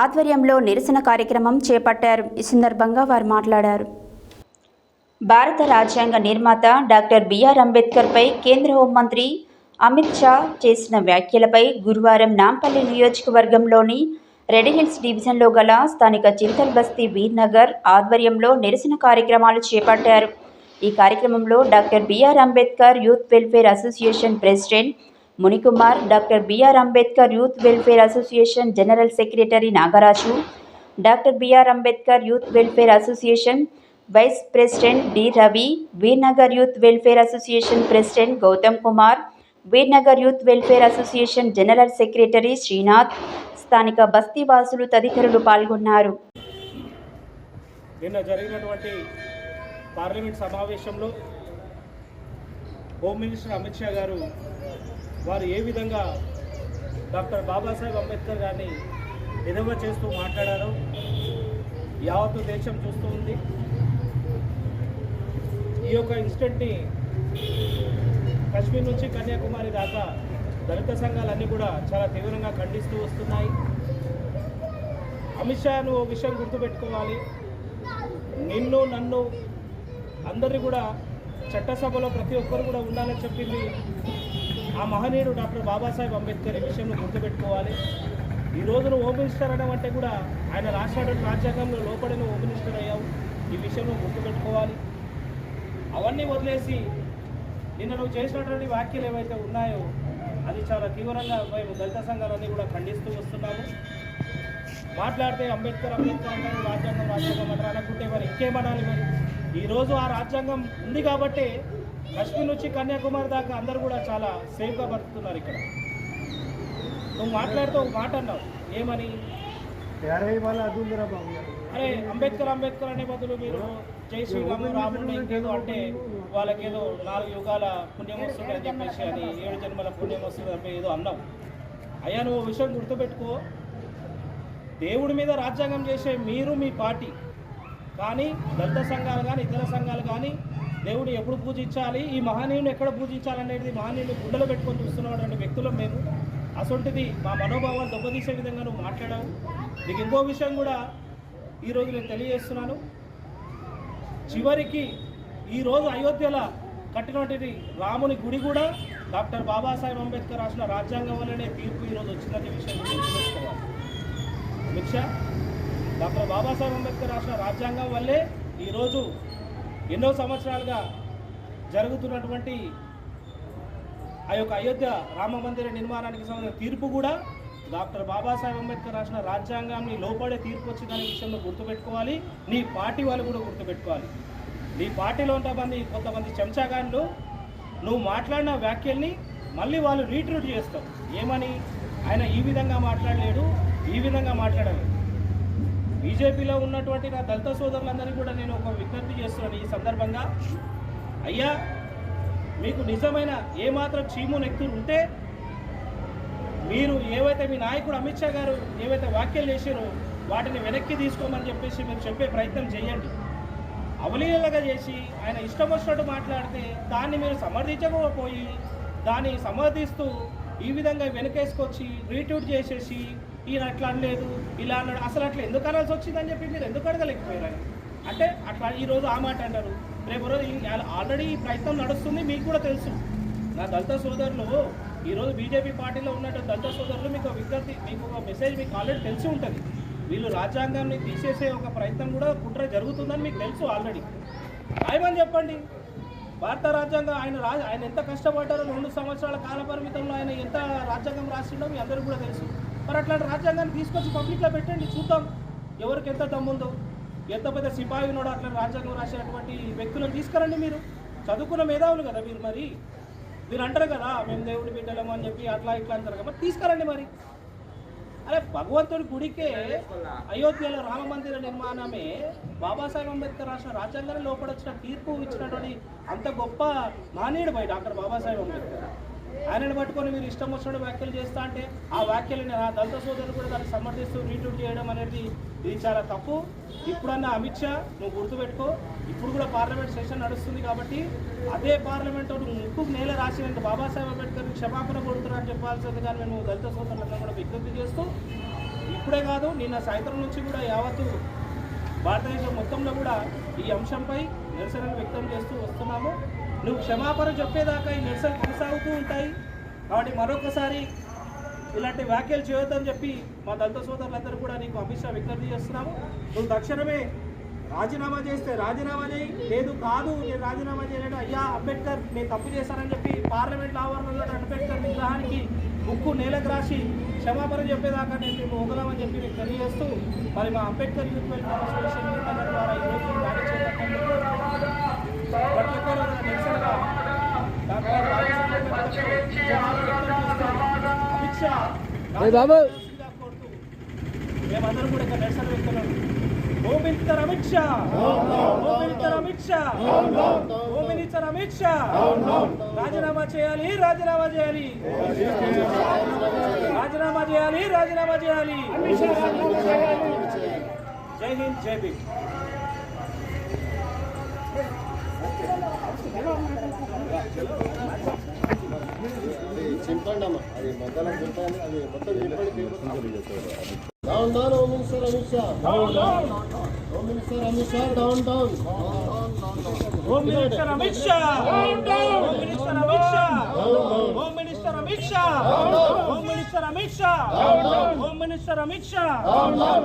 ఆధ్వర్యంలో నిరసన కార్యక్రమం చేపట్టారు. ఈ సందర్భంగా వారు మాట్లాడారు. భారత రాజ్యాంగ నిర్మాత డాక్టర్ బిఆర్ అంబేద్కర్పై కేంద్ర హోంమంత్రి అమిత్ షా చేసిన వ్యాఖ్యలపై గురువారం నాంపల్లి నియోజకవర్గంలోని రెడ్ హిల్స్ డివిజన్లో గల స్థానిక చింతల్ బస్తీ వీర్నగర్ ఆధ్వర్యంలో నిరసన కార్యక్రమాలు చేపట్టారు. ఈ కార్యక్రమంలో doctor BR Ambedkar youth welfare association president Munikumar, doctor BR Ambedkar youth welfare association general secretary Nagaraju, doctor BR Ambedkar youth welfare association vice president D Ravi, Veernagar youth welfare association president Gautam Kumar, Veernagar youth welfare association general secretary Srinath, స్థానిక బస్తీవాసులు తదితరులు పాల్గొన్నారు. నిన్న జరిగినటువంటి పార్లమెంట్ సమావేశంలో home minister Amit Shah గారు వారు ఏ విధంగా డాక్టర్ బాబాసాహెబ్ అంబేద్కర్ గారిని ఎదవ చేస్తూ మాట్లాడారో యావత్తు దేశం చూస్తూ ఉంది. ఈ యొక్క ఇన్సిడెంట్ని కశ్మీర్ నుంచి కన్యాకుమారి దాకా దళిత సంఘాలన్నీ కూడా చాలా తీవ్రంగా ఖండిస్తూ వస్తున్నాయి. అమిత్ షా నువ్వు విషయం గుర్తుపెట్టుకోవాలి, నిన్ను నన్ను అందరినీ కూడా చట్టసభలో ప్రతి ఒక్కరు కూడా ఉండాలని చెప్పింది ఆ మహనీయుడు డాక్టర్ బాబాసాహెబ్ అంబేద్కర్. ఈ విషయం గుర్తుపెట్టుకోవాలి. ఈరోజు నువ్వు హోమ్ మినిస్టర్ అనమంటే కూడా ఆయన రాష్ట్రానికి రాజ్యాంగంలో లోపడి నువ్వు హోమ్ మినిస్టర్ అయ్యావు. ఈ విషయం నువ్వు గుర్తుపెట్టుకోవాలి. అవన్నీ వదిలేసి నిన్న నువ్వు చేసినటువంటి వ్యాఖ్యలు ఏవైతే ఉన్నాయో అది చాలా తీవ్రంగా మేము దళిత సంఘాలన్నీ కూడా ఖండిస్తూ వస్తున్నాము. మాట్లాడితే అంబేద్కర్ అంటారు, రాజ్యాంగం అంటారు అనుకుంటే మరి ఇంకేమనాలి? మరి ఈరోజు ఆ రాజ్యాంగం ఉంది కాబట్టి కశ్మీర్ నుంచి కన్యాకుమారి దాకా అందరూ కూడా చాలా సేఫ్గా బతుకుతున్నారు. ఇక్కడ నువ్వు మాట్లాడుతూ ఒక మాట అన్నావు, ఏమని? అరే అంబేద్కర్ అనే బదులు మీరు జై శ్రీరాము రాముడు ఇంకేదో అంటే వాళ్ళకేదో 4 యుగాల పుణ్యం వస్తుంది అని చెప్పేసి, అని 7 జన్మల పుణ్యం వస్తుంది అంటే ఏదో అన్నావు. అయ్యా నువ్వు విషయం గుర్తుపెట్టుకో, దేవుడి మీద రాజ్యాంగం చేసే మీరు మీ పార్టీ, కానీ దళిత సంఘాలు కానీ ఇతర సంఘాలు కానీ దేవుడిని ఎప్పుడు పూజించాలి, ఈ మహనీయుని ఎక్కడ పూజించాలనేది మహనీయుని గుండెలో పెట్టుకొని చూస్తున్నటువంటి వ్యక్తులు మేము. అసొంటిది మా మనోభావాలు దెబ్బతీసే విధంగా నువ్వు మాట్లాడావు. నీకు ఇంకో విషయం కూడా ఈరోజు నేను తెలియజేస్తున్నాను. చివరికి ఈరోజు అయోధ్యలో కట్టినటువంటి రాముని గుడి కూడా డాక్టర్ బాబాసాహెబ్ అంబేద్కర్ రాసిన రాజ్యాంగం వల్లనే తీర్పు ఈరోజు వచ్చినటువంటి విషయం గుర్తుపెట్టుకోవాలి. అమిత్ షా, డాక్టర్ బాబాసాహెబ్ అంబేద్కర్ రాసిన రాజ్యాంగం వల్లే ఈరోజు ఎన్నో సంవత్సరాలుగా జరుగుతున్నటువంటి ఆ యొక్క అయోధ్య రామ మందిర నిర్మాణానికి సంబంధించిన తీర్పు కూడా డాక్టర్ బాబాసాహెబ్ అంబేద్కర్ రాసిన రాజ్యాంగాన్ని లోపడే తీర్పు వచ్చిందనే విషయంలో గుర్తుపెట్టుకోవాలి. నీ పార్టీ వాళ్ళు కూడా గుర్తుపెట్టుకోవాలి. నీ పార్టీలో కొంతమంది చెంచాగాన్లు నువ్వు మాట్లాడిన వ్యాఖ్యల్ని మళ్ళీ వాళ్ళు రీట్రూట్ చేస్తావు. ఏమని? ఆయన ఈ విధంగా మాట్లాడలేడు, ఈ విధంగా మాట్లాడలేదు. బీజేపీలో ఉన్నటువంటి నా దళిత సోదరులందరినీ కూడా నేను ఒక విజ్ఞప్తి చేస్తున్నాను ఈ సందర్భంగా. అయ్యా మీకు నిజమైన ఏమాత్రం చీము నెక్కులు ఉంటే మీరు ఏవైతే మీ నాయకుడు అమిత్ షా గారు ఏవైతే వ్యాఖ్యలు చేశారో వాటిని వెనక్కి తీసుకోమని చెప్పేసి మీరు చెప్పే ప్రయత్నం చేయండి. అవలీలగా చేసి ఆయన ఇష్టం వచ్చినట్టు మాట్లాడితే దాన్ని మీరు సమర్థించకపోయి దాన్ని సమర్థిస్తూ ఈ విధంగా వెనకేసుకొచ్చి రీట్వీట్ చేసేసి ఈయన అట్లా అనలేదు ఇలా అన్నాడు, అసలు అట్లా ఎందుకు అనాల్సి వచ్చిందని చెప్పి మీరు ఎందుకు అడగలేకపోయారని అంటే అట్లా ఈరోజు ఆ మాట అంటారు, రేపు రోజు ఆల్రెడీ ఈ ప్రయత్నం నడుస్తుంది. మీకు కూడా తెలుసు. నా దళిత సోదరులు ఈరోజు బీజేపీ పార్టీలో ఉన్నటువంటి దళిత సోదరులు మీకు విజ్ఞప్తి, మీకు ఒక మెసేజ్ మీకు ఆల్రెడీ తెలిసి ఉంటుంది. వీళ్ళు రాజ్యాంగాన్ని తీసేసే ఒక ప్రయత్నం కూడా కుట్ర జరుగుతుందని మీకు తెలుసు ఆల్రెడీ. రాయమని చెప్పండి. భారత రాజ్యాంగం ఆయన ఎంత కష్టపడ్డారో 2 సంవత్సరాల కాల పరిమితంలో ఆయన ఎంత రాజ్యాంగం రాసిండో మీ అందరికీ కూడా తెలుసు. మరి అట్లాంటి రాజ్యాంగాన్ని తీసుకొచ్చి పబ్లిక్లో పెట్టండి, చూద్దాం ఎవరికి ఎంత దమ్ముందో. ఎంత పెద్ద సిపాయి ఉన్నాడో అట్లా రాజ్యాంగం రాసినటువంటి వ్యక్తులను తీసుకురండి. మీరు చదువుకున్న మేధావులు కదా మీరు అంటారు కదా మేము దేవుడి బిడ్డలము అని చెప్పి అట్లా ఇట్లా అంటారు కదా, తీసుకురండి మరి. అరే భగవంతుడి గుడికే అయోధ్యలో రామ మందిర నిర్మాణమే బాబాసాహెబ్ అంబేద్కర్ రాసిన రాజ్యాంగాన్ని లోపడొచ్చిన తీర్పు ఇచ్చినటువంటి అంత గొప్ప మహనీయుడు బయట డాక్టర్ బాబాసాహెబ్ అంబేద్కర్. ఆయనను పట్టుకొని మీరు ఇష్టం వచ్చినట్టు వ్యాఖ్యలు చేస్తా అంటే ఆ వ్యాఖ్యలని దళిత సోదరులు కూడా దాన్ని సమర్థిస్తూ రీట్వీట్ చేయడం అనేది ఇది చాలా తప్పు. ఇప్పుడన్నా అమిత్ షా నువ్వు గుర్తుపెట్టుకో, ఇప్పుడు కూడా పార్లమెంట్ సెషన్ నడుస్తుంది కాబట్టి అదే పార్లమెంట్ ముక్కు నేల రాసినంత బాబాసాహెబ్ అంబేద్కర్ని క్షమాపణ కొడుతున్నారని చెప్పాల్సింది. కానీ మేము దళిత సోదరులందరూ కూడా విజ్ఞప్తి చేస్తూ ఇప్పుడే కాదు నిన్న సాయంత్రం నుంచి కూడా యావత్తు భారతదేశం మొత్తంలో కూడా ఈ అంశంపై నిరసనలు వ్యక్తం చేస్తూ వస్తున్నాము. నువ్వు క్షమాపణ చెప్పేదాకా ఈ నిరసనలు కొనసాగుతూ ఉంటాయి. కాబట్టి మరొకసారి ఇలాంటి వ్యాఖ్యలు చేయొద్దని చెప్పి మా దళిత సోదరులందరూ కూడా నీకు అమిత్ షా విజ్ఞప్తి చేస్తున్నాము. నువ్వు తక్షణమే రాజీనామా చేస్తే రాజీనామా చేయి, లేదు కాదు నేను రాజీనామా చేయలేడు, అయ్యా అంబేద్కర్ నేను తప్పు చేశానని చెప్పి పార్లమెంట్ ఆవరణలో అంబేద్కర్ విగ్రహానికి ముక్కు నేలకు రాసి క్షమాపణ చెప్పేదాకా నేను మేము వదలమని చెప్పి మీకు తెలియజేస్తూ మరి మా అంబేద్కర్ యూత్ వెల్ఫేర్ అసోసియేషన్ ద్వారా ఈరోజు ర్యాలీ చేపట్టినందుకు ప్రతి ఒక్కరు నిరసనగా డాక్టర్ అమిత్ షా కోరుతూ మేమందరం కూడా ఇక్కడ నిరసన వ్యక్తులను home minister Amit Shah, home minister Amit Shah, home minister Amit Shah రాజీనామా చేయాలి, రాజీనామా చేయాలి, రాజీనామా చేయాలి, రాజీనామా చేయాలి. జై హింద్, జై భీమ్. చింపండమ్మా అది మధ్యలో చింపాలి, అది మొత్తం చింపండి. Down, down, Home Minister Amit Shah. Down, down. Home Minister Amit Shah, down, down. Home Minister Amit Shah. Down, down. Home Minister Amit Shah. Down, down. Home Minister Amit Shah. Down, down. Home Minister Amit Shah. Down, down. Home Minister Amit Shah. Down, down.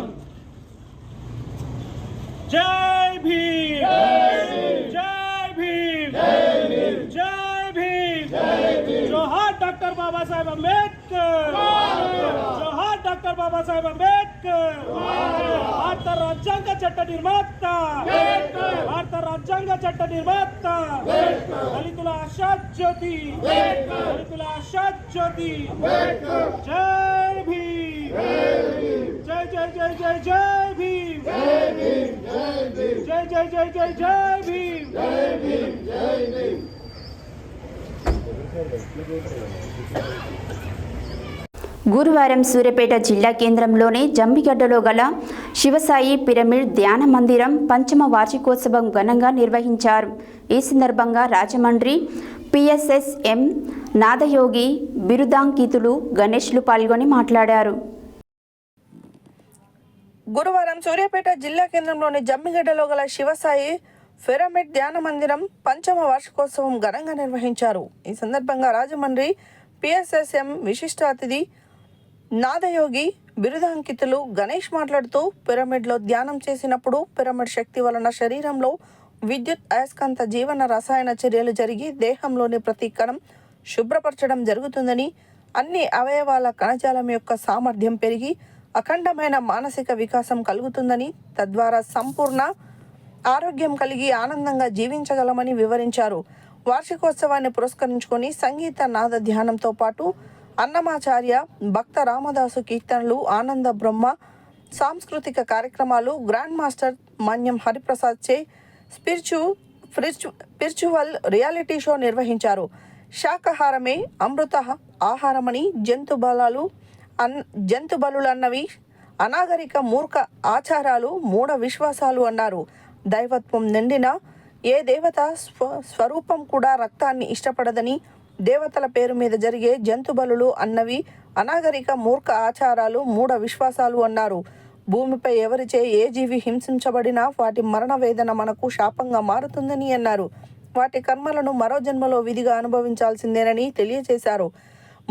Jai Bhim. Jai Bhim. Jai Bhim. Jai Bhim. Jai Bhim. Johar Dr. Baba Saheb Ambedkar. Johar Dr. Baba Saheb Ambedkar. భారత రాజ్యాంగ చట్ట నిర్మాత, భారత రాజ్యాంగ చట్ట నిర్మాత, దళితుల ఆశా జ్యోతి, దళితుల ఆశా జ్యోతి. జై భీమ్, జై జై జై జై జై భీమ్, జై జై జై జై జై భీమ్. గురువారం సూర్యాపేట జిల్లా కేంద్రంలోని జంబిగడ్డలో గల శివసాయి పిరమిడ్ ధ్యాన మందిరం పంచమ వార్షికోత్సవం ఘనంగా నిర్వహించారు. ఈ సందర్భంగా రాజమండ్రి పిఎస్ఎస్ఎం నాదయోగి బిరుదాంకితులు గణేష్లు పాల్గొని మాట్లాడారు. గురువారం సూర్యాపేట జిల్లా కేంద్రంలోని జమ్మిగడ్డలో గల శివసాయి పిరమిడ్ ధ్యాన మందిరం పంచమ వార్షికోత్సవం ఘనంగా నిర్వహించారు. ఈ సందర్భంగా రాజమండ్రి పిఎస్ఎస్ఎం విశిష్ట అతిథి నాదయోగి బిరుదాంకితులు గణేష్ మాట్లాడుతూ పిరమిడ్లో ధ్యానం చేసినప్పుడు పిరమిడ్ శక్తి వలన శరీరంలో విద్యుత్ అయస్కాంత జీవన రసాయన చర్యలు జరిగి దేహంలోని ప్రతి కణం శుభ్రపరచడం జరుగుతుందని, అన్ని అవయవాల కణజాలం యొక్క సామర్థ్యం పెరిగి అఖండమైన మానసిక వికాసం కలుగుతుందని, తద్వారా సంపూర్ణ ఆరోగ్యం కలిగి ఆనందంగా జీవించగలమని వివరించారు. వార్షికోత్సవాన్ని పురస్కరించుకొని సంగీత నాద ధ్యానంతో పాటు అన్నమాచార్య భక్త రామదాసు కీర్తనలు, ఆనంద బ్రహ్మ సాంస్కృతిక కార్యక్రమాలు, గ్రాండ్ మాస్టర్ మన్యం హరిప్రసాద్ చే స్పిరిచువల్ రియాలిటీ షో నిర్వహించారు. శాకాహారమే అమృత ఆహారమని, జంతు బలులు అన్నవి అనాగరిక మూర్ఖ ఆచారాలు, మూఢ విశ్వాసాలు అన్నారు. దైవత్వం నిండిన ఏ దేవత స్వరూపం కూడా రక్తాన్ని ఇష్టపడదని, దేవతల పేరు మీద జరిగే జంతు బలులు అన్నవి అనాగరిక మూర్ఖ ఆచారాలు, మూఢ విశ్వాసాలు అన్నారు. భూమిపై ఎవరిచే ఏ జీవి హింసించబడినా వాటి మరణ వేదన మనకు శాపంగా మారుతుందని అన్నారు. వాటి కర్మలను మరో జన్మలో విధిగా అనుభవించాల్సిందేనని తెలియజేశారు.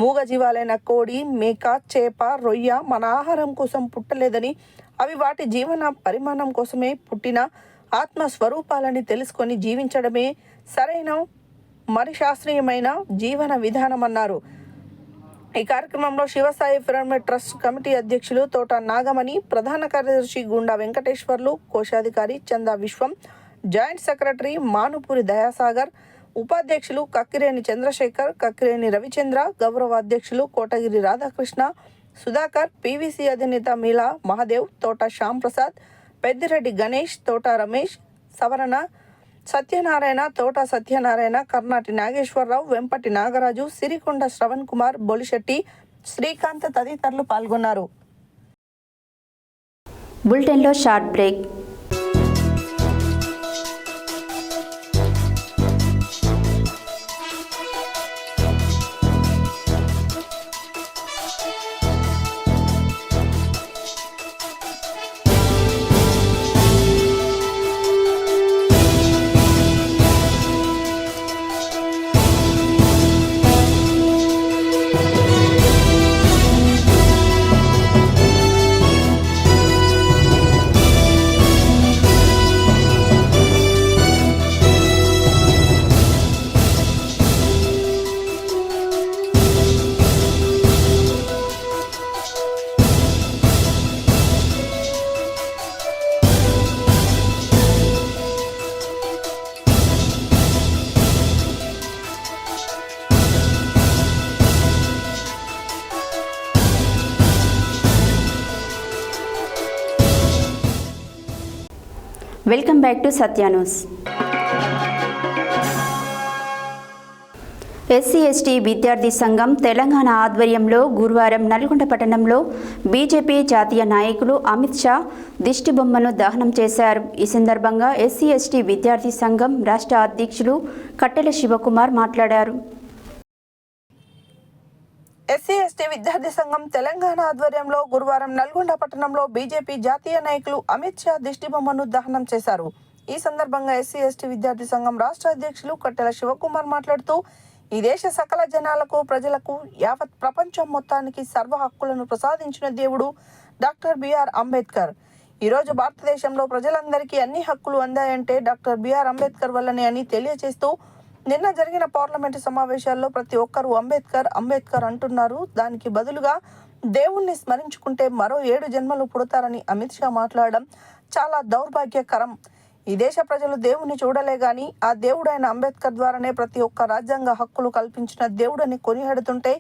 మూగ జీవాలైన కోడి, మేక, చేప, రొయ్య మన ఆహారం కోసం పుట్టలేదని, అవి వాటి జీవన పరిమాణం కోసమే పుట్టిన ఆత్మస్వరూపాలని తెలుసుకొని జీవించడమే సరైన మరి శాస్త్రీయమైన జీవన విధానమన్నారు. ఈ కార్యక్రమంలో శివసాయి పిరమిడ్ ట్రస్ట్ కమిటీ అధ్యక్షులు తోట నాగమణి, ప్రధాన కార్యదర్శి గుండా వెంకటేశ్వర్లు, కోశాధికారి చందా విశ్వం, జాయింట్ సెక్రటరీ మానుపూరి దయాసాగర్, ఉపాధ్యక్షులు కక్కిరేని చంద్రశేఖర్, కక్కిరేని రవిచంద్ర, గౌరవ అధ్యక్షులు కోటగిరి రాధాకృష్ణ, సుధాకర్, పీవీసీ అధినేత మీలా మహాదేవ్, తోట శ్యాంప్రసాద్, పెద్దిరెడ్డి గణేష్, తోట రమేష్, సవరణ సత్యనారాయణ, తోట సత్యనారాయణ, కర్ణాటి నాగేశ్వరరావు, వెంపటి నాగరాజు, సిరికొండ శ్రవణ్ కుమార్, బొలిశెట్టి, శ్రీకాంత్ తదితరులు పాల్గొన్నారు. బులెటిన్లో short break. Welcome back to Satya news. ఎస్సీ/ఎస్టీ విద్యార్థి సంఘం తెలంగాణ ఆధ్వర్యంలో గురువారం నల్గొండ పట్టణంలో బీజేపీ జాతీయ నాయకులు అమిత్ షా దిష్టిబొమ్మను దహనం చేశారు. ఈ సందర్భంగా ఎస్సీ/ఎస్టీ విద్యార్థి సంఘం రాష్ట్ర అధ్యక్షులు కట్టెల శివకుమార్ మాట్లాడారు. ఎస్సీ/ఎస్టీ విద్యార్థి సంఘం తెలంగాణ ఆధ్వర్యంలో గురువారం నల్గొండ పట్టణంలో బీజేపీ జాతీయ నాయకులు అమిత్ షా దిష్టిబొమ్మను దహనం చేశారు. ఈ సందర్భంగా ఎస్సీ/ఎస్టీ విద్యార్థి సంఘం రాష్ట్ర అధ్యక్షులు కట్టెల శివకుమార్ మాట్లాడుతూ, ఈ దేశ సకల జనాలకు, ప్రజలకు, యావత్ ప్రపంచం మొత్తానికి సర్వ హక్కులను ప్రసాదించిన దేవుడు డాక్టర్ బిఆర్ అంబేద్కర్. ఈరోజు భారతదేశంలో ప్రజలందరికీ అన్ని హక్కులు అందాయంటే డాక్టర్ బిఆర్ అంబేద్కర్ వల్లనే అని తెలియజేస్తూ, నిన్న జరిగిన పార్లమెంటు సమావేశాల్లో ప్రతి ఒక్కరూ అంబేద్కర్ అంబేద్కర్ అంటున్నారు. దానికి బదులుగా దేవుణ్ణి స్మరించుకుంటే మరో 7 జన్మలు పుడతారని అమిత్ షా మాట్లాడడం చాలా దౌర్భాగ్యకరం. ఈ దేశ ప్రజలు దేవుణ్ణి చూడలే గాని ఆ దేవుడైన అంబేద్కర్ ద్వారానే ప్రతి ఒక్క రాజ్యాంగ హక్కులు కల్పించిన దేవుడని కొనియాడుతుంటే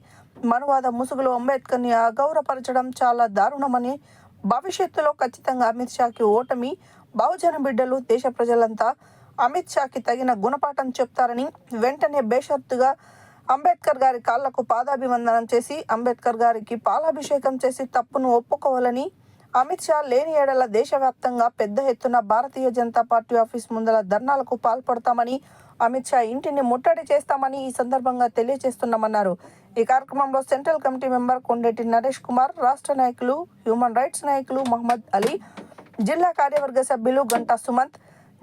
మనువాద ముసుగులో అంబేద్కర్ని అగౌరవపరచడం చాలా దారుణమని, భవిష్యత్తులో ఖచ్చితంగా అమిత్ షాకి ఓటమి, బహుజన బిడ్డలు, దేశ ప్రజలంతా అమిత్ షాకి తగిన గుణపాఠం చెప్తారని, వెంటనే బేషరతుగా అంబేద్కర్ గారి కాళ్లకు పాదాభివందనం చేసి అంబేద్కర్ గారికి పాలాభిషేకం చేసి తప్పును ఒప్పుకోవాలని, అమిత్ షా లేని ఏడల దేశవ్యాప్తంగా పెద్ద ఎత్తున భారతీయ జనతా పార్టీ ఆఫీస్ ముందర ధర్నాలకు పాల్పడతామని, అమిత్ షా ఇంటిని ముట్టడి చేస్తామని ఈ సందర్భంగా తెలియజేస్తున్నామన్నారు. ఈ కార్యక్రమంలో central committee member Kondeti Naresh Kumar, రాష్ట్ర నాయకులు, హ్యూమన్ రైట్స్ నాయకులు మహమ్మద్ అలీ, జిల్లా కార్యవర్గ సభ్యులు గంటా సుమంత్,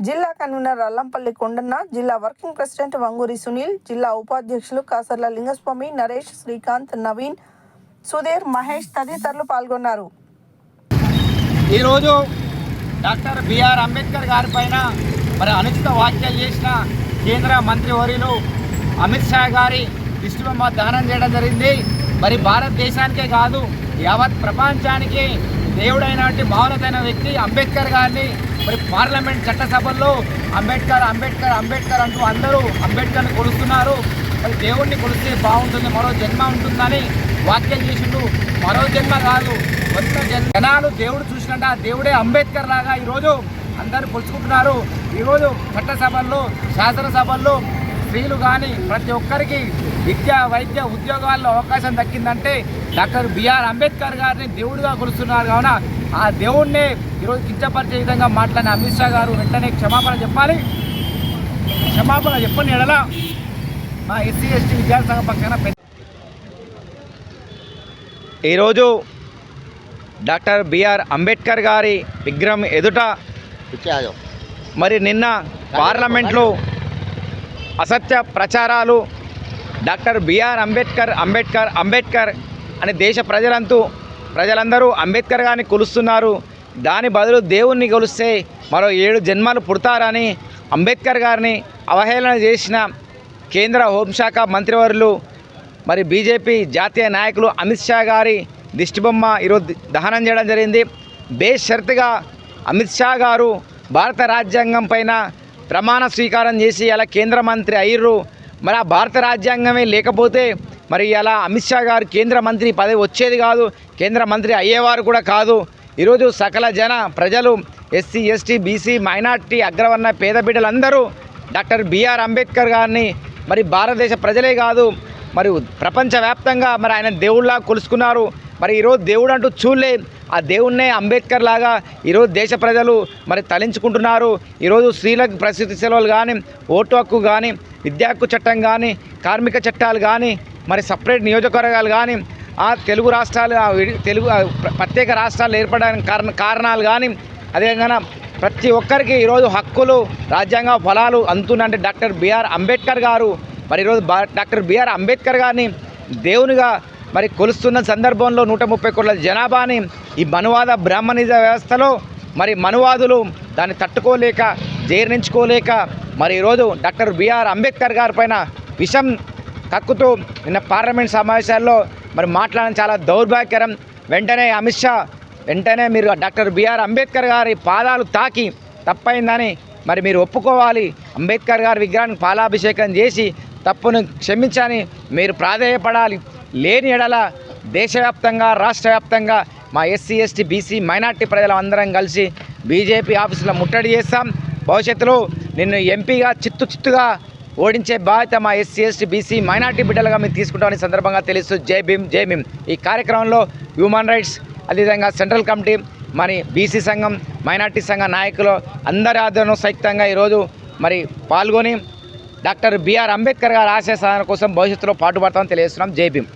జిల్లా కన్వీనర్ అల్లంపల్లి కొండన్న, జిల్లా వర్కింగ్ ప్రెసిడెంట్ వంగూరి సునీల్, జిల్లా ఉపాధ్యక్షులు కాసర్ల లింగస్వామి, నరేష్, శ్రీకాంత్, నవీన్, సుధీర్, మహేష్ తదితరులు పాల్గొన్నారు. ఈరోజు డాక్టర్ బిఆర్ అంబేద్కర్ గారి పైన మరి అనుచిత వ్యాఖ్యలు చేసిన కేంద్ర మంత్రి వర్యులు అమిత్ షా గారి దిష్టిబొమ్మ దహనం చేయడం జరిగింది. మరి భారతదేశానికే కాదు యావత్ ప్రపంచానికి దేవుడైనటువంటి మహోన్నతమైన వ్యక్తి అంబేద్కర్ గారిని మరి పార్లమెంట్ చట్టసభల్లో అంబేద్కర్ అంబేద్కర్ అంబేద్కర్ అంటూ అందరూ అంబేద్కర్ని కొలుస్తున్నారు. మరి దేవుడిని కొలిస్తే బాగుంటుంది, మరో జన్మ ఉంటుందని వ్యాఖ్యలు చేసిండు. మరో జన్మ కాదు, కొత్త జనాలు దేవుడు చూసినట్టు ఆ దేవుడే అంబేద్కర్ లాగా ఈరోజు అందరూ కొలుచుకుంటున్నారు. ఈరోజు చట్టసభల్లో, శాసనసభల్లో స్త్రీలు కానీ ప్రతి ఒక్కరికి విద్య, వైద్య, ఉద్యోగాల్లో అవకాశం దక్కిందంటే డాక్టర్ బిఆర్ అంబేద్కర్ గారిని దేవుడిగా కొలుస్తున్నారు. కావున ఆ దేవుడినే ఈరోజు కించపరిచే విధంగా మాట్లాడిన అమిత్ షా గారు వెంటనే క్షమాపణ చెప్పాలి. క్షమాపణ చెప్పని ఎడల మా ఎస్సీ/ఎస్టీ విద్యార్థి సంఘం పక్కన ఈరోజు డాక్టర్ బిఆర్ అంబేద్కర్ గారి విగ్రహం ఎదుట మరి నిన్న పార్లమెంట్లో అసత్య ప్రచారాలు, డాక్టర్ బిఆర్ అంబేద్కర్ అంబేద్కర్ అంబేద్కర్ అని దేశ ప్రజలందరూ అంబేద్కర్ గారిని కొలుస్తున్నారు. దాని బదులు దేవుణ్ణి కొలిస్తే మరో 7 జన్మలు పుడతారని అంబేద్కర్ గారిని అవహేళన చేసిన కేంద్ర హోంశాఖ మంత్రివర్యులు మరి బీజేపీ జాతీయ నాయకులు అమిత్ షా గారి దిష్టిబొమ్మ ఈరోజు దహనం చేయడం జరిగింది. బేషరతుగా అమిత్ షా గారు భారత రాజ్యాంగం పైన ప్రమాణ స్వీకారం చేసి అలా కేంద్ర మంత్రి అయ్యారు. మరి ఆ భారత రాజ్యాంగమే లేకపోతే మరి అలా అమిత్ షా గారు కేంద్ర మంత్రి పదవి వచ్చేది కాదు, కేంద్ర మంత్రి అయ్యేవారు కూడా కాదు. ఈరోజు సకల జన ప్రజలు ఎస్సీ ఎస్టీ బీసీ మైనార్టీ అగ్రవర్ణ పేద బిడ్డలందరూ డాక్టర్ బిఆర్ అంబేద్కర్ గారిని మరి భారతదేశ ప్రజలే కాదు మరి ప్రపంచవ్యాప్తంగా మరి ఆయన దేవుళ్ళ కొలుసుకున్నారు. మరి ఈరోజు దేవుడు అంటూ చూడలే, ఆ దేవుణ్ణే అంబేద్కర్ లాగా ఈరోజు దేశ ప్రజలు మరి తలించుకుంటున్నారు. ఈరోజు స్త్రీలకు ప్రసూతి సెలవులు కానీ, ఓటు హక్కు కానీ, విద్యా హక్కు చట్టం కానీ, కార్మిక చట్టాలు కానీ, మరి సపరేట్ నియోజకవర్గాలు కానీ, ఆ తెలుగు రాష్ట్రాలు ప్రత్యేక రాష్ట్రాలు ఏర్పడడానికి కారణాలు కానీ, అదేవిధంగా ప్రతి ఒక్కరికి ఈరోజు హక్కులు రాజ్యాంగ ఫలాలు అందుతుందంటే డాక్టర్ బిఆర్ అంబేద్కర్ గారు. మరి ఈరోజు డాక్టర్ బిఆర్ అంబేద్కర్ గారిని దేవునిగా మరి కొలుస్తున్న సందర్భంలో 130 కోట్ల జనాభాని ఈ మనువాద బ్రాహ్మణిజ వ్యవస్థలో మరి మనువాదులు దాన్ని తట్టుకోలేక జీర్ణించుకోలేక మరి ఈరోజు డాక్టర్ బిఆర్ అంబేద్కర్ గారి పైన విషం కక్కుతూ నిన్న పార్లమెంట్ సమావేశాల్లో మరి మాట్లాడడం చాలా దౌర్భాగ్యకరం. వెంటనే అమిత్ షా వెంటనే మీరు డాక్టర్ బిఆర్ అంబేద్కర్ గారి పాదాలు తాకి తప్పైందని మరి మీరు ఒప్పుకోవాలి. అంబేద్కర్ గారి విగ్రహానికి పాలాభిషేకం చేసి తప్పును క్షమించని మీరు ప్రాధేయపడాలి. లేని ఎడల దేశవ్యాప్తంగా రాష్ట్ర వ్యాప్తంగా మా ఎస్సీ ఎస్టీ బీసీ మైనార్టీ ప్రజలందరం కలిసి బీజేపీ ఆఫీసులో ముట్టడి చేస్తాం. భవిష్యత్తులో నిన్ను ఎంపీగా చిత్తుగా ఓడించే బాధ్యత మా ఎస్సీ ఎస్టీ బీసీ మైనార్టీ బిడ్డలుగా మేము తీసుకుంటామని సందర్భంగా తెలుస్తూ జై భీమ్ జై భీమ్. ఈ కార్యక్రమంలో హ్యూమన్ రైట్స్ అదేవిధంగా సెంట్రల్ కమిటీ మరి బీసీ సంఘం మైనార్టీ సంఘ నాయకులు అందరి ఆధ్వర్యంలో సంయుక్తంగా ఈరోజు మరి పాల్గొని డాక్టర్ బిఆర్ అంబేద్కర్ గారి ఆశయ సాధన కోసం భవిష్యత్తులో పాటుపడతామని తెలియజేస్తున్నాం. జై భీమ్.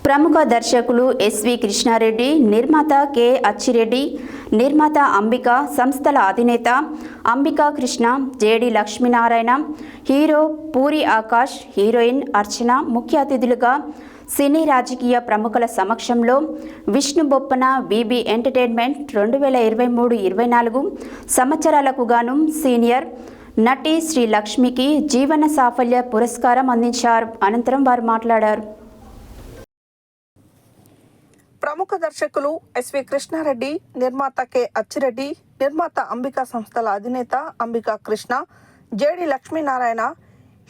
ప్రముఖ దర్శకులు ఎస్వి కృష్ణారెడ్డి, నిర్మాత కె అచ్చిరెడ్డి, నిర్మాత అంబిక సంస్థల అధినేత Ambika Krishna, JD Lakshminarayana, hero Puri Akash, heroine Archana ముఖ్య అతిథులుగా సినీ రాజకీయ ప్రముఖుల సమక్షంలో విష్ణు బొప్పన బీబీ ఎంటర్టైన్మెంట్ 2023-24 సంవత్సరాలకు గాను సీనియర్ నటి శ్రీ లక్ష్మికి జీవన సాఫల్య పురస్కారం అందించారు. అనంతరం వారు మాట్లాడారు. ప్రముఖ దర్శకులు ఎస్వి కృష్ణారెడ్డి, నిర్మాత కె అచ్చిరెడ్డి, నిర్మాత అంబికా సంస్థల అధినేత Ambika Krishna, JD Lakshminarayana,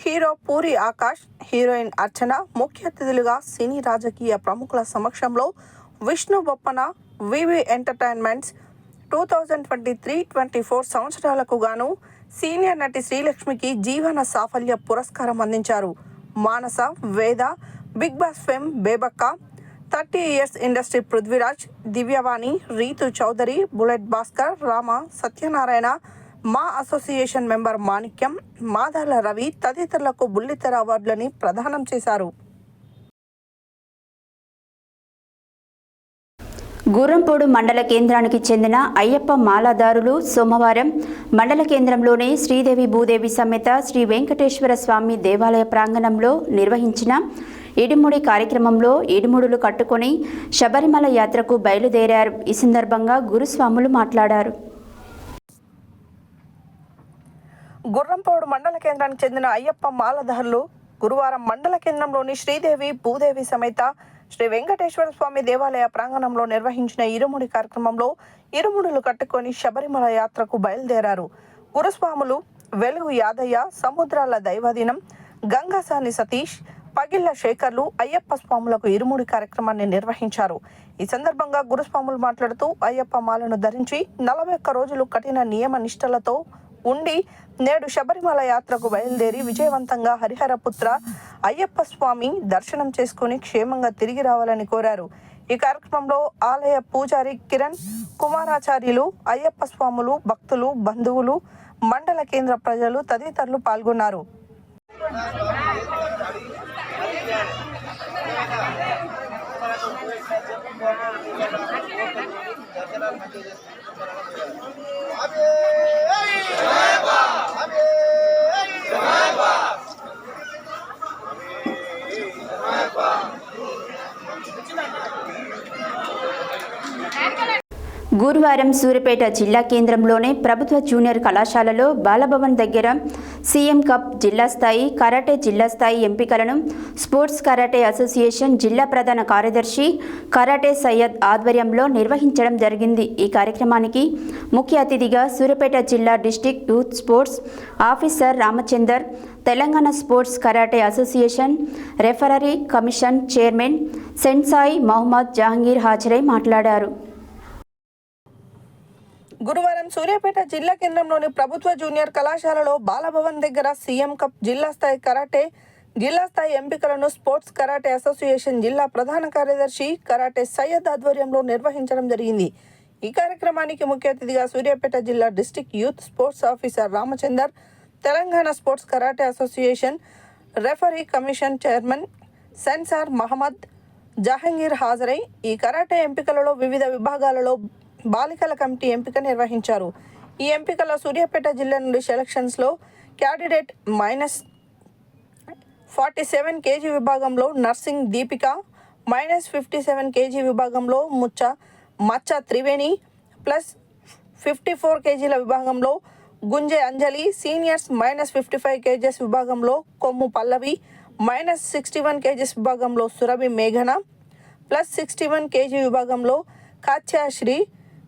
hero Puri Akash, heroine Archana ముఖ్య అతిథులుగా సినీ రాజకీయ ప్రముఖుల సమక్షంలో విష్ణు బొప్పన వివి ఎంటర్టైన్మెంట్స్ 2023-24 సంవత్సరాలకు గాను సీనియర్ నటి శ్రీలక్ష్మికి జీవన సాఫల్య పురస్కారం అందించారు. Manasa, Veda, Big Boss fame Bebakka, 30 years industry Prithviraj, Divyavani, Ritu Chaudhary, bullet Bhaskar, Rama, Satyanarayana, MAA association member Manikyam, Madala Ravi తదితరులకు బుల్లితెర అవార్డులని ప్రదానం చేశారు. గుర్రంపోడు మండల కేంద్రానికి చెందిన అయ్యప్ప మాలాదారులు సోమవారం మండల కేంద్రంలోని శ్రీదేవి భూదేవి సమేత శ్రీ వెంకటేశ్వర స్వామి దేవాలయ ప్రాంగణంలో నిర్వహించిన ఇడుముడి కార్యక్రమంలో ఇడుముడులు కట్టుకొని శబరిమల యాత్రకు బయలుదేరారు. ఈ సందర్భంగా గురుస్వాములు మాట్లాడారు. గుర్రంపోడు మండల కేంద్రానికి చెందిన అయ్యప్ప మాలధారులు గురువారం మండల కేంద్రంలోని శ్రీదేవి భూదేవి సమేత శ్రీ వెంకటేశ్వర స్వామి దేవాలయ ప్రాంగణంలో నిర్వహించిన ఇరుముడి కార్యక్రమంలో ఇరుముడులు కట్టుకొని శబరిమల యాత్రకు బయలుదేరారు. గురుస్వాములు వెలుగు యాదయ్య, సముద్రాల దైవాధీనం, గంగాసాని సతీష్, పగిళ్ల శేఖర్లు అయ్యప్ప స్వాములకు ఇరుముడి కార్యక్రమాన్ని నిర్వహించారు. ఈ సందర్భంగా గురుస్వాములు మాట్లాడుతూ అయ్యప్ప మాలను ధరించి 41 రోజులు కఠిన నియమ నిష్టలతో ఉండి నేడు శబరిమల యాత్రకు బయలుదేరి విజయవంతంగా హరిహరపుత్ర అయ్యప్ప స్వామి దర్శనం చేసుకుని క్షేమంగా తిరిగి రావాలని కోరారు. ఈ కార్యక్రమంలో ఆలయ పూజారి కిరణ్, కుమారాచార్యులు, అయ్యప్ప స్వాములు, భక్తులు, బంధువులు, మండల కేంద్ర ప్రజలు తదితరులు పాల్గొన్నారు. గురువారం సూర్యాపేట జిల్లా కేంద్రంలోని ప్రభుత్వ జూనియర్ కళాశాలలో బాలభవన్ దగ్గర సీఎం కప్ జిల్లా స్థాయి కరాటే జిల్లా స్థాయి ఎంపికలను స్పోర్ట్స్ కరాటే అసోసియేషన్ జిల్లా ప్రధాన కార్యదర్శి కరాటే సయ్యద్ ఆధ్వర్యంలో నిర్వహించడం జరిగింది. ఈ కార్యక్రమానికి ముఖ్య అతిథిగా సూర్యాపేట జిల్లా district youth sports officer Ramachandar, Telangana sports karate association referee commission chairman sensei Mohammed Jahangir హాజరై మాట్లాడారు. గురువారం సూర్యాపేట జిల్లా కేంద్రంలోని ప్రభుత్వ జూనియర్ కళాశాలలో బాలభవన్ దగ్గర సీఎం కప్ జిల్లా స్థాయి కరాటే జిల్లా స్థాయి ఎంపికలను స్పోర్ట్స్ కరాటే అసోసియేషన్ జిల్లా ప్రధాన కార్యదర్శి కరాటే సయ్యద్ ఆధ్వర్యంలో నిర్వహించడం జరిగింది. ఈ కార్యక్రమానికి ముఖ్య అతిథిగా సూర్యాపేట జిల్లా district youth sports officer Ramachandar, Telangana sports karate association referee commission chairman sensei Mohammed Jahangir హాజరై ఈ కరాటే ఎంపికలలో వివిధ విభాగాలలో బాలికల కమిటీ ఎంపిక నిర్వహించారు. ఈ ఎంపికలో సూర్యాపేట జిల్లా నుండి సెలక్షన్స్లో క్యాండిడేట్ -47 కేజీ విభాగంలో నర్సింగ్ దీపిక, -57 కేజీ విభాగంలో మచ్చ త్రివేణి, +54 కేజీల విభాగంలో గుంజె అంజలి, సీనియర్స్ -55 కేజీస్ విభాగంలో కొమ్ము పల్లవి, -61 కేజీస్ విభాగంలో సురభి మేఘన, +61 కేజీ విభాగంలో కాత్యాశ్రీ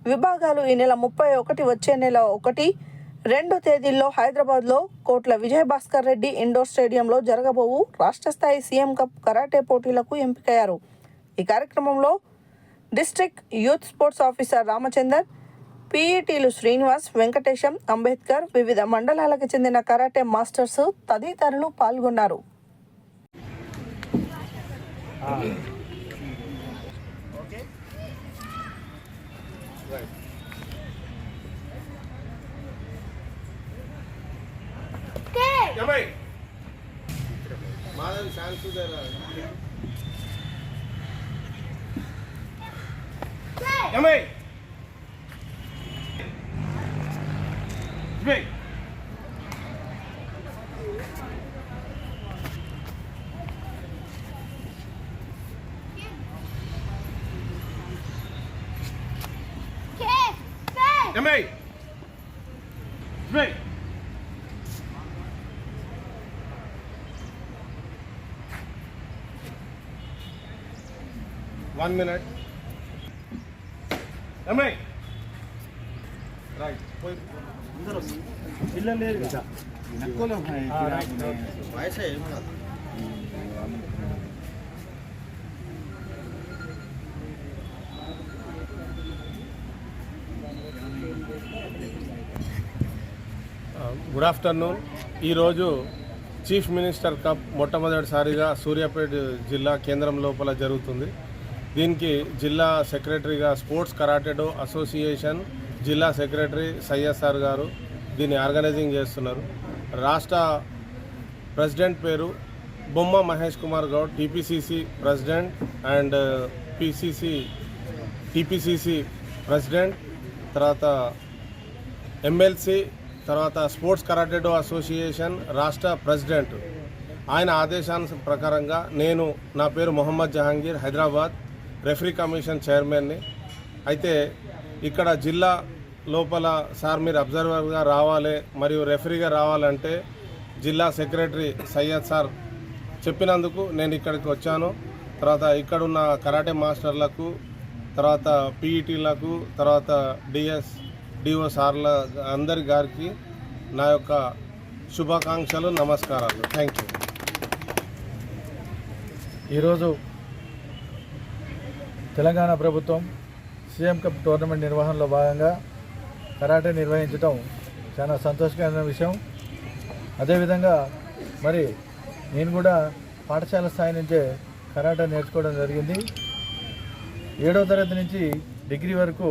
విభాగాలు ఈ నెల 31 వచ్చే నెల 1-2 తేదీల్లో హైదరాబాద్లో కోట్ల విజయభాస్కర్ రెడ్డి ఇండోర్ స్టేడియంలో జరగబోవు రాష్ట్ర స్థాయి సీఎం కప్ కరాటే పోటీలకు ఎంపికయ్యారు. ఈ కార్యక్రమంలో district youth sports officer Ramachandar, పీఈటీలు శ్రీనివాస్, వెంకటేశం, అంబేద్కర్, వివిధ మండలాలకు చెందిన కరాటే మాస్టర్స్ తదితరులు పాల్గొన్నారు. One minute. Right. Good afternoon. ఈరోజు చీఫ్ మినిస్టర్ కప్ మొట్టమొదటిసారిగా సూర్యాపేట జిల్లా కేంద్రం లోపల జరుగుతుంది. దీనికి జిల్లా సెక్రటరీగా స్పోర్ట్స్ కరాటేడో అసోసియేషన్ జిల్లా సెక్రటరీ సయ్యద్ సార్ గారు దీన్ని ఆర్గనైజింగ్ చేస్తున్నారు. రాష్ట్ర ప్రెసిడెంట్ పేరు బొమ్మ Mahesh Kumar Goud, TPCC president and TPCC president, తర్వాత ఎమ్మెల్సీ, తర్వాత స్పోర్ట్స్ కరాటేడో అసోసియేషన్ రాష్ట్ర ప్రెసిడెంట్. ఆయన ఆదేశాల ప్రకారంగా నా పేరు మొహమ్మద్ జహాంగీర్, హైదరాబాద్ రెఫరీ కమిషన్ చైర్మన్ని. అయితే ఇక్కడ జిల్లా లోపల సార్ మీరు అబ్జర్వర్గా రావాలి మరియు రెఫరీగా రావాలంటే జిల్లా సెక్రటరీ సయ్యద్ సార్ చెప్పినందుకు నేను ఇక్కడికి వచ్చాను. తర్వాత ఇక్కడున్న కరాటే మాస్టర్లకు, తర్వాత పీఈటీలకు, తర్వాత డిఓ సార్ల అందరి గారికి నా యొక్క శుభాకాంక్షలు, నమస్కారాలు. Thank you. ఈరోజు తెలంగాణ ప్రభుత్వం సీఎం కప్ టోర్నమెంట్ నిర్వహణలో భాగంగా కరాటే నిర్వహించడం చాలా సంతోషకరమైన విషయం. అదేవిధంగా మరి నేను కూడా పాఠశాల స్థాయి నుంచే కరాటే నేర్చుకోవడం జరిగింది. 7వ తరగతి నుంచి డిగ్రీ వరకు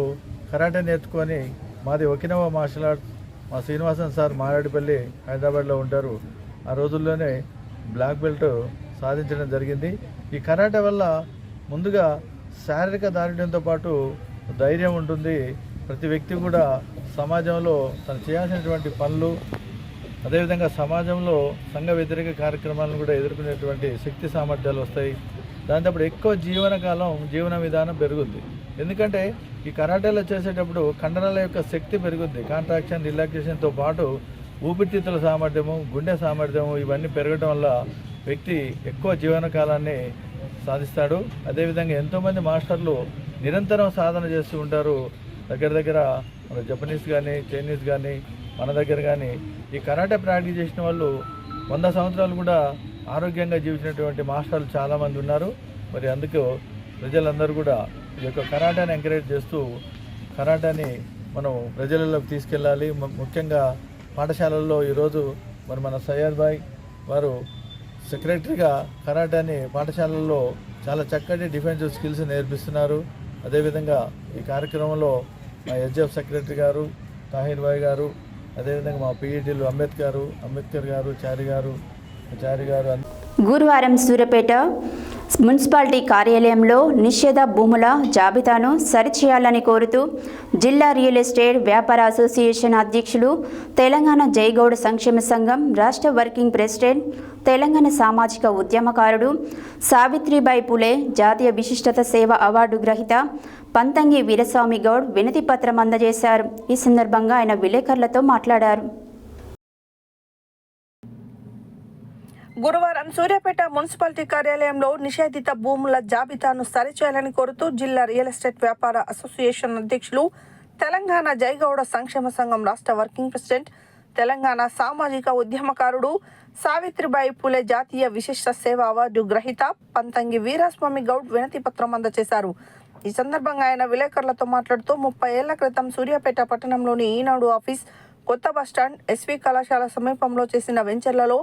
కరాటే నేర్చుకొని మాది ఒకినవా మార్షల్ ఆర్ట్స్. మా శ్రీనివాసన్ సార్ మారేడుపల్లి హైదరాబాద్లో ఉంటారు. ఆ రోజుల్లోనే బ్లాక్ బెల్ట్ సాధించడం జరిగింది. ఈ కరాటే వల్ల ముందుగా శారీరక దారుఢ్యంతో పాటు ధైర్యం ఉంటుంది. ప్రతి వ్యక్తి కూడా సమాజంలో తను చేయాల్సినటువంటి పనులు, అదేవిధంగా సమాజంలో సంఘ వ్యతిరేక కార్యక్రమాలను కూడా ఎదుర్కొనేటువంటి శక్తి సామర్థ్యాలు వస్తాయి. దాంతో ఎక్కువ జీవన విధానం పెరుగుద్ది. ఎందుకంటే ఈ కరాటేలో చేసేటప్పుడు కండరాల యొక్క శక్తి పెరుగుద్ది. కాంట్రాక్షన్, రిలాక్సేషన్తో పాటు ఊపిరితిత్తుల సామర్థ్యము, గుండె సామర్థ్యము ఇవన్నీ పెరగడం వల్ల వ్యక్తి ఎక్కువ జీవనకాలాన్ని సాధిస్తాడు. అదేవిధంగా ఎంతోమంది మాస్టర్లు నిరంతరం సాధన చేస్తూ ఉంటారు. దగ్గర మన జపనీస్ కానీ, చైనీస్ కానీ, మన దగ్గర కానీ ఈ కరాటే ప్రాక్టీస్ చేసిన వాళ్ళు 100 సంవత్సరాలు కూడా ఆరోగ్యంగా జీవించినటువంటి మాస్టర్లు చాలామంది ఉన్నారు. మరి అందుకు ప్రజలందరూ కూడా ఈ యొక్క కరాటాని ఎంకరేజ్ చేస్తూ కరాటాని మనం ప్రజలలోకి తీసుకెళ్ళాలి. ముఖ్యంగా పాఠశాలల్లో ఈరోజు మరి మన సయ్యద్ భాయ్ వారు సెక్రటరీగా కరాటాని పాఠశాలల్లో చాలా చక్కటి డిఫెన్సివ్ స్కిల్స్ నేర్పిస్తున్నారు. అదేవిధంగా ఈ కార్యక్రమంలో మా ఎస్జిఎఫ్ సెక్రటరీ గారు, తాహిర్ భాయ్ గారు, అదేవిధంగా మా పిఈటీలు అంబేద్కర్ గారు, చారి గారు గురువారం సూర్యాపేట మున్సిపాలిటీ కార్యాలయంలో నిషేధ భూముల జాబితాను సరిచేయాలని కోరుతూ జిల్లా రియల్ ఎస్టేట్ వ్యాపార అసోసియేషన్ అధ్యక్షులు, తెలంగాణ జైగౌడ సంక్షేమ సంఘం రాష్ట్ర వర్కింగ్ ప్రెసిడెంట్, తెలంగాణ సామాజిక ఉద్యమకారుడు, సావిత్రిబాయి పులే జాతీయ విశిష్టత సేవ అవార్డు గ్రహీత పంతంగి వీరస్వామి గౌడ్ వినతి పత్రం అందజేశారు. ఈ సందర్భంగా ఆయన విలేకరులతో మాట్లాడారు. గురువారం సూర్యాపేట మున్సిపాలిటీ కార్యాలయంలో నిషేధిత భూముల జాబితాను సరిచేయాలని కోరుతూ జిల్లా రియల్ ఎస్టేట్ వ్యాపార అసోసియేషన్ అధ్యక్షులు, తెలంగాణ జైగౌడ సంక్షేమ సంఘం రాష్ట్ర వర్కింగ్ ప్రెసిడెంట్, తెలంగాణ సామాజిక ఉద్యమకారుడు, సావిత్రిబాయి పులే జాతీయ విశిష్ట సేవ అవార్డు గ్రహీత పంతంగి వీరస్వామి గౌడ్ వినతి పత్రం అందజేశారు. ఈ సందర్భంగా ఆయన విలేకరులతో మాట్లాడుతూ 30 ఏళ్ల క్రితం సూర్యాపేట పట్టణంలోని ఈనాడు ఆఫీస్, కొత్త బస్టాండ్, ఎస్వి కళాశాల సమీపంలో చేసిన వెంచర్లలో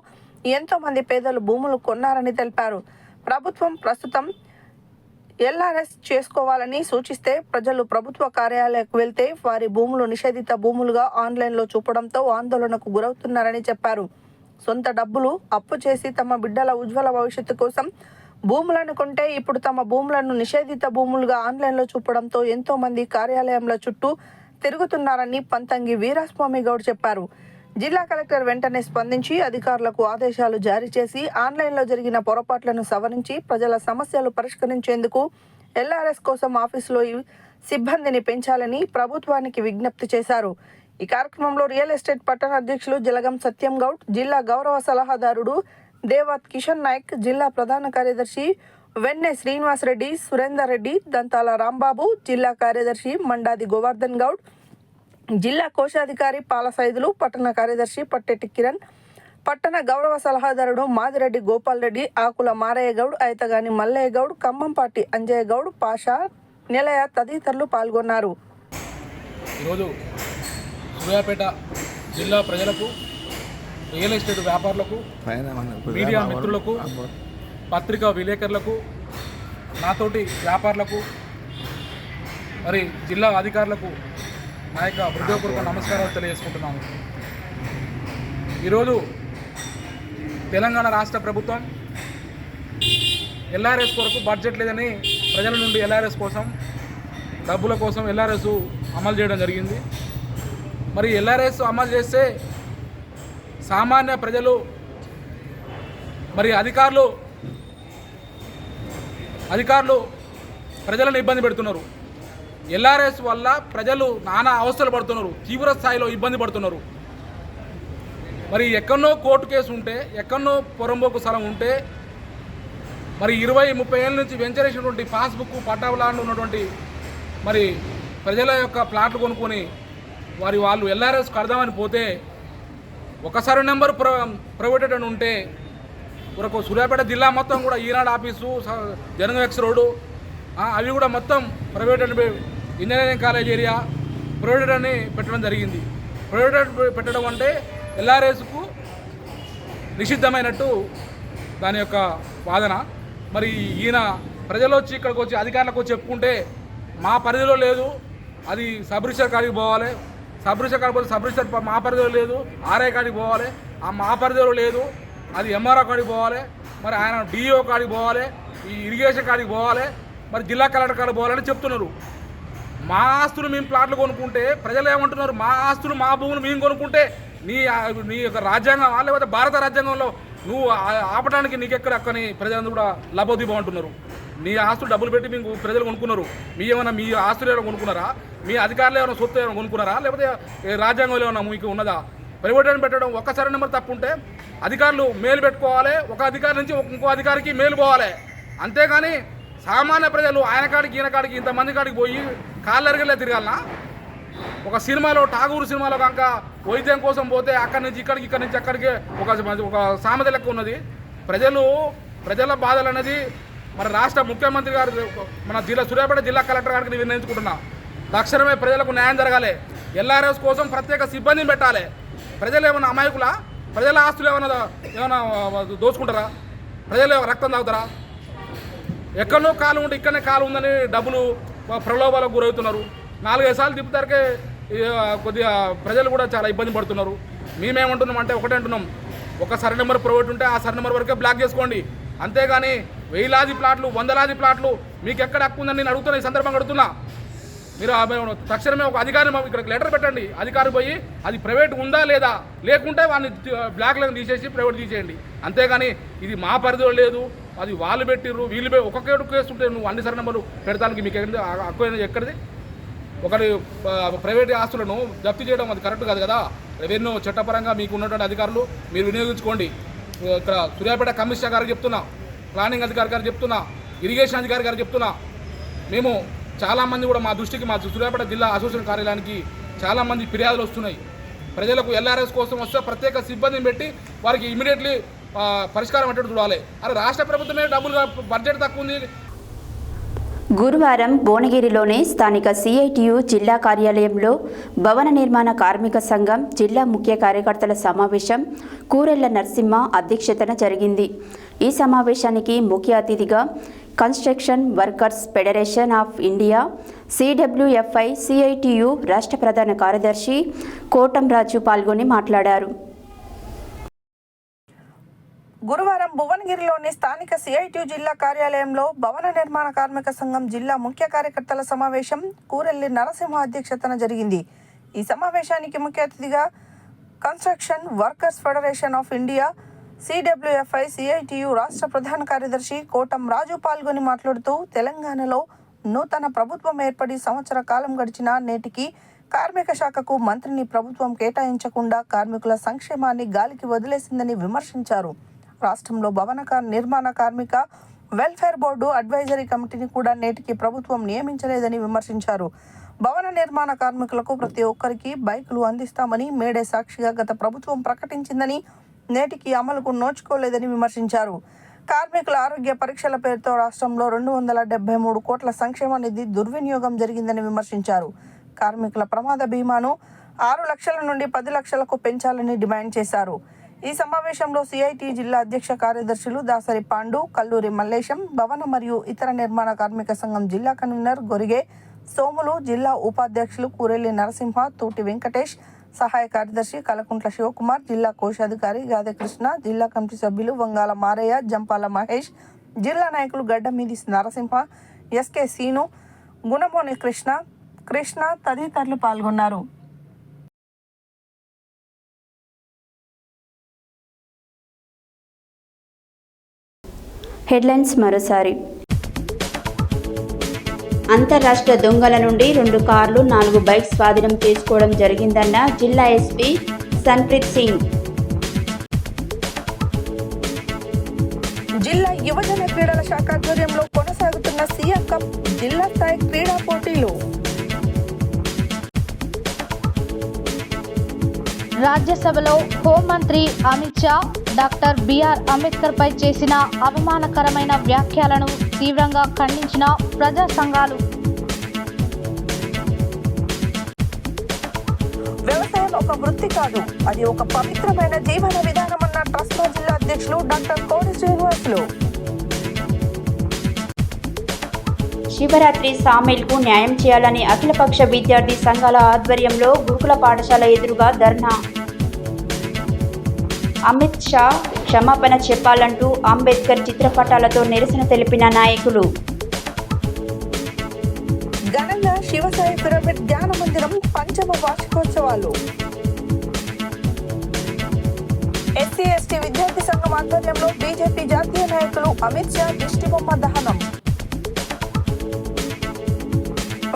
ఎంతో మంది పేదలు భూములు కొన్నారని తెలిపారు. ప్రభుత్వం ప్రస్తుతం ఎల్ఆర్ఎస్ చేసుకోవాలని సూచిస్తే ప్రజలు ప్రభుత్వ కార్యాలయాలకు వెళ్తే వారి భూములు నిషేధిత భూములుగా ఆన్లైన్లో చూపడంతో ఆందోళనకు గురవుతున్నారని చెప్పారు. సొంత డబ్బులు అప్పు చేసి తమ బిడ్డల ఉజ్వల భవిష్యత్తు కోసం భూములను కొంటే ఇప్పుడు తమ భూములను నిషేధిత భూములుగా ఆన్లైన్లో చూపడంతో ఎంతో మంది కార్యాలయంల చుట్టూ తిరుగుతున్నారని పంతంగి వీరస్వామి గౌడ్ చెప్పారు. జిల్లా కలెక్టర్ వెంటనే స్పందించి అధికారులకు ఆదేశాలు జారీ చేసి ఆన్లైన్లో జరిగిన పొరపాట్లను సవరించి ప్రజల సమస్యలు పరిష్కరించేందుకు ఎల్ఆర్ఎస్ కోసం ఆఫీసులో సిబ్బందిని పెంచాలని ప్రభుత్వానికి విజ్ఞప్తి చేశారు. ఈ కార్యక్రమంలో రియల్ ఎస్టేట్ పట్టణ అధ్యక్షులు జలగం సత్యం గౌడ్, జిల్లా గౌరవ సలహాదారుడు దేవత్ కిషన్ నాయక్, జిల్లా ప్రధాన కార్యదర్శి వెన్నె శ్రీనివాస్ రెడ్డి, సురేందర్ రెడ్డి, దంతాల రాంబాబు, జిల్లా కార్యదర్శి మండాది గోవర్ధన్ గౌడ్, జిల్లా కోశాధికారి పాలసైదులు, పట్టణ కార్యదర్శి పట్టెట్టి కిరణ్, పట్టణ గౌరవ సలహాదారుడు మాదిరెడ్డి గోపాల్ రెడ్డి, ఆకుల మారయ్య గౌడ్, ఐతగాని మల్లయ్య గౌడ్, ఖమ్మంపాటి అంజయ్య గౌడ్, పాషా, నిలయ తదితరులు పాల్గొన్నారు. ఈరోజు సూర్యాపేట జిల్లా ప్రజలకు, రియల్ ఎస్టేట్ వ్యాపారులకు, మీడియా మిత్రులకు, పత్రికా విలేకరులకు, నాతోటి వ్యాపారులకు, మరి జిల్లా అధికారులకు నా యొక్క హృదయపూర్వక నమస్కారాలు తెలియజేసుకుంటున్నాను. ఈరోజు తెలంగాణ రాష్ట్ర ప్రభుత్వం ఎల్ఆర్ఎస్ కొరకు బడ్జెట్ లేదని ప్రజల నుండి ఎల్ఆర్ఎస్ కోసం, డబ్బుల కోసం ఎల్ఆర్ఎస్ అమలు చేయడం జరిగింది. మరి ఎల్ఆర్ఎస్ అమలు చేస్తే సామాన్య ప్రజలు, మరి అధికారులు ప్రజలను ఇబ్బంది పెడుతున్నారు. ఎల్ఆర్ఎస్ వల్ల ప్రజలు నానా అవస్థలు పడుతున్నారు, తీవ్ర స్థాయిలో ఇబ్బంది పడుతున్నారు. మరి ఎక్కడనో కోర్టు కేసు ఉంటే, ఎక్కడనో పొరంబోకు స్థలం ఉంటే, మరి 20-30 ఏళ్ళ నుంచి వెంచర్ చేసినటువంటి పాస్బుక్, పట్టాలాండ్ ఉన్నటువంటి మరి ప్రజల యొక్క ప్లాట్లు కొనుక్కొని వాళ్ళు ఎల్ఆర్ఎస్ కడదామని పోతే ఒకసారి నెంబర్ ప్రైవేటెడ్ అని ఉంటే ఒక సూర్యాపేట జిల్లా మొత్తం కూడా ఈనాడు ఆఫీసు, జనగం ఎక్స్ రోడ్డు అవి కూడా మొత్తం ప్రైవేటెడ్, ఇంజనీరింగ్ కాలేజ్ ఏరియా ప్రైవేటెడ్ అని పెట్టడం జరిగింది. ప్రైవేటెడ్ పెట్టడం అంటే ఎల్ఆర్ఎస్కు నిషిద్ధమైనట్టు దాని యొక్క వాదన. మరి ఈయన ప్రజలు వచ్చి ఇక్కడికి వచ్చి అధికారులకు చెప్పుకుంటే మా పరిధిలో లేదు, అది సబ్ రిజిస్టర్ కాడికి పోవాలి, సబ్ రిజిస్టర్ కాడికి పోతే సబ్ రిజిస్టర్ మా పరిధిలో లేదు, ఆర్ఐ కాడికి పోవాలి, ఆ మా పరిధిలో లేదు, అది ఎంఆర్ఓ కాడికి పోవాలి, మరి ఆయన డిఓ కాడికి పోవాలి, ఈ ఇరిగేషన్ కాడికి పోవాలి, మరి జిల్లా కలెక్టర్ కాడికి పోవాలని చెప్తున్నారు. మా ఆస్తులు మేము ప్లాట్లు కొనుక్కుంటే ప్రజలు ఏమంటున్నారు, మా ఆస్తులు మా భూములు మేము కొనుక్కుంటే నీ యొక్క రాజ్యాంగం లేకపోతే భారత రాజ్యాంగంలో నువ్వు ఆపడానికి నీకెక్కడ అక్కని ప్రజలందరూ కూడా లబోదీపం అంటున్నారు. మీ ఆస్తులు డబ్బులు పెట్టి మీకు ప్రజలు కొనుక్కున్నారు. మీ ఆస్తులు ఏమైనా కొనుక్కున్నారా? మీ అధికారులు ఏమైనా సొత్తు ఏమైనా కొనుక్కున్నారా? లేకపోతే రాజ్యాంగంలో ఏమైనా మీకు ఉన్నదా? ప్రైవేట్ పెట్టడం ఒక్కసారి నెంబర్ తప్పు ఉంటే అధికారులు మేలు పెట్టుకోవాలి, ఒక అధికారి నుంచి ఇంకో అధికారికి మేలు పోవాలి. అంతేగాని సామాన్య ప్రజలు ఆయన కాడికి ఈయన కాడికి ఇంతమంది కాడికి పోయి కాళ్ళెరగలే తిరగాలనా? ఒక సినిమాలో ఠాగూర్ సినిమాలో కనుక వైద్యం కోసం పోతే అక్కడి నుంచి ఇక్కడికి, ఇక్కడి నుంచి అక్కడికి ఒక సామెత లెక్క ఉన్నది. ప్రజల బాధలు అనేది మన రాష్ట్ర ముఖ్యమంత్రి గారు, మన సూర్యాపేట జిల్లా కలెక్టర్ గారికి నిర్ణయించుకుంటున్నా. తక్షణమే ప్రజలకు న్యాయం జరగాలి. ఎల్ఆర్ఎస్ కోసం ప్రత్యేక సిబ్బందిని పెట్టాలి. ప్రజలు ఏమైనా అమాయకులా? ప్రజల ఆస్తులు ఏమైనా దోచుకుంటారా? ప్రజలు రక్తం తాగుతారా? ఎక్కడో కాలు ఉంటే ఇక్కడనే కాలు ఉందని డబ్బులు ప్రలోభాలకు గురవుతున్నారు. 4-5 సార్లు తిప్పుతారికే కొద్దిగా ప్రజలు కూడా చాలా ఇబ్బంది పడుతున్నారు. మేమేమంటున్నాం అంటే ఒకటే అంటున్నాం, ఒక సర్వే నెంబర్ ప్రైవేట్ ఉంటే ఆ సర్వే నెంబర్ వరకే బ్లాక్ చేసుకోండి. అంతేగాని 1000 ప్లాట్లు 100 ప్లాట్లు మీకు ఎక్కడ హక్కు ఉందని నేను అడుగుతున్నా. ఈ సందర్భంగా అడుగుతున్నా, మీరు తక్షణమే ఒక అధికారిని ఇక్కడ లెటర్ పెట్టండి. అధికారి పోయి అది ప్రైవేట్ ఉందా లేదా, లేకుంటే వాడిని బ్లాక్లను తీసేసి ప్రైవేట్ తీసేయండి. అంతేగాని ఇది మా పరిధిలో లేదు, అది వాళ్ళు పెట్టిర్రు వీళ్ళు ఒక్కొక్క కేసు ఉంటే నువ్వు అన్ని సర్వే నెంబర్లు పెడతానికి మీకు హక్కు ఎక్కడిది? ఒకరి ప్రైవేట్ ఆస్తులను జప్తు చేయడం అది కరెక్ట్ కాదు కదా. రెవెన్యూ చట్టపరంగా మీకు ఉన్నటువంటి అధికారులు మీరు వినియోగించుకోండి. ఇక్కడ సూర్యాపేట కమిషనర్ గారికి చెప్తున్నా, ప్లానింగ్ అధికారి గారు చెప్తున్నా, ఇరిగేషన్ అధికారి గారు చెప్తున్నా. మేము చాలామంది కూడా మా దృష్టికి మా సూర్యాపేట జిల్లా అసోసియేషన్ కార్యాలయానికి చాలామంది ఫిర్యాదులు వస్తున్నాయి. ప్రజలకు ఎల్ఆర్ఎస్ కోసం వస్తే ప్రత్యేక సిబ్బందిని పెట్టి వారికి ఇమీడియట్లీ పరిష్కారం అంటే చూడాలి. అరే రాష్ట్ర ప్రభుత్వమే డబ్బులు బడ్జెట్ తక్కువ ఉంది. గురువారం భువనగిరిలోని స్థానిక సిఐటియు జిల్లా కార్యాలయంలో భవన నిర్మాణ కార్మిక సంఘం జిల్లా ముఖ్య కార్యకర్తల సమావేశం కూరెళ్ల నరసింహ అధ్యక్షతన జరిగింది. ఈ సమావేశానికి ముఖ్య అతిథిగా construction workers federation of India CWFI CITU రాష్ట్ర ప్రధాన కార్యదర్శి కోటం రాజు పాల్గొని మాట్లాడారు. గురువారం భువనగిరిలోని స్థానిక సిఐటియు జిల్లా కార్యాలయంలో భవన నిర్మాణ కార్మిక సంఘం జిల్లా ముఖ్య కార్యకర్తల సమావేశం కూరెల్లి నరసింహ అధ్యక్షతన జరిగింది. ఈ సమావేశానికి ముఖ్య అతిథిగా construction workers federation of India CWFI CITU రాష్ట్ర ప్రధాన కార్యదర్శి కోటం రాజు పాల్గొని మాట్లాడుతూ, తెలంగాణలో నూతన ప్రభుత్వం ఏర్పడి సంవత్సర కాలం గడిచినా నేటికి కార్మిక శాఖకు మంత్రిని ప్రభుత్వం కేటాయించకుండా కార్మికుల సంక్షేమాన్ని గాలికి వదిలేసిందని విమర్శించారు. రాష్ట్రంలో భవన నిర్మాణ కార్మిక వెల్ఫేర్ బోర్డు అడ్వైజరీ కమిటీని కూడా నేటికి ప్రభుత్వం నియమించలేదని విమర్శించారు. భవన నిర్మాణ కార్మికులకు ప్రతి ఒక్కరికి బైకులు అందిస్తామని మేడే సాక్షిగా గత ప్రభుత్వం ప్రకటించిందని నేటికి అమలుకు నోచుకోలేదని విమర్శించారు. కార్మికుల ఆరోగ్య పరీక్షల పేరుతో రాష్ట్రంలో 273 కోట్ల సంక్షేమ నిధి దుర్వినియోగం జరిగిందని విమర్శించారు. కార్మికుల ప్రమాద బీమాను 6 లక్షల నుండి 10 లక్షలకు పెంచాలని డిమాండ్ చేశారు. ఈ సమావేశంలో సిఐటి జిల్లా అధ్యక్ష కార్యదర్శులు దాసరి పాండు, కల్లూరి మల్లేశం, భవన మరియు ఇతర నిర్మాణ కార్మిక సంఘం జిల్లా కన్వీనర్ గొరిగే సోములు, జిల్లా ఉపాధ్యక్షులు కూరెల్లి నరసింహ, తూటి వెంకటేష్, సహాయ కార్యదర్శి కలకుంట్ల శివకుమార్, జిల్లా కోశాధికారి గాదె కృష్ణ, జిల్లా కమిటీ సభ్యులు వంగాల మారయ్య, జంపాల మహేష్, జిల్లా నాయకులు గడ్డమీది నరసింహ, ఎస్కే సీను, గుణమోని కృష్ణ తదితరులు పాల్గొన్నారు. హెడ్లైన్స్ మరోసారి. అంతర్రాష్ట్ర దొంగల నుండి 2 కార్లు 4 బైక్స్ స్వాధీనం చేసుకోవడం జరిగిందన్న జిల్లా ఎస్పీ సన్ప్రీత్ సింగ్. జిల్లా యువజన క్రీడల శాఖ ఆధ్వర్యంలో కొనసాగుతున్న సీఎం కప్ జిల్లా స్థాయి క్రీడా పోటీలు. రాజ్యసభలో హోంమంత్రి అమిత్ షా డాక్టర్ బిఆర్ అంబేద్కర్ పై చేసిన అవమానకరమైన వ్యాఖ్యలను తీవ్రంగా ఖండించిన ప్రజా సంఘాలు. వ్యవసాయం ఒక వృత్తి కాదు, అది ఒక పవిత్రమైన జీవన విధానమన్న ట్రస్మా జిల్లా అధ్యక్షులు డాక్టర్ కోడి శ్రీనివాసులు. శివరాత్రి సామీల్కు న్యాయం చేయాలని అఖిలపక్ష విద్యార్థి సంఘాల ఆధ్వర్యంలో గురుకుల పాఠశాల ఎదురుగా ధర్నా. అమిత్ షా క్షమాపణ చెప్పాలంటూ అంబేద్కర్ చిత్రపటాలతో నిరసన తెలిపిన నాయకులు. ఘనంగా శివసాయి పిరమిడ్ ధ్యాన మందిరం పంచమ వార్షికోత్సవాలు. ఎస్సీ ఎస్టీ విద్యార్థి సంఘం ఆధ్వర్యంలో బీజేపీ జాతీయ నాయకులు అమిత్ షా దిష్టిబొమ్మ దహనం.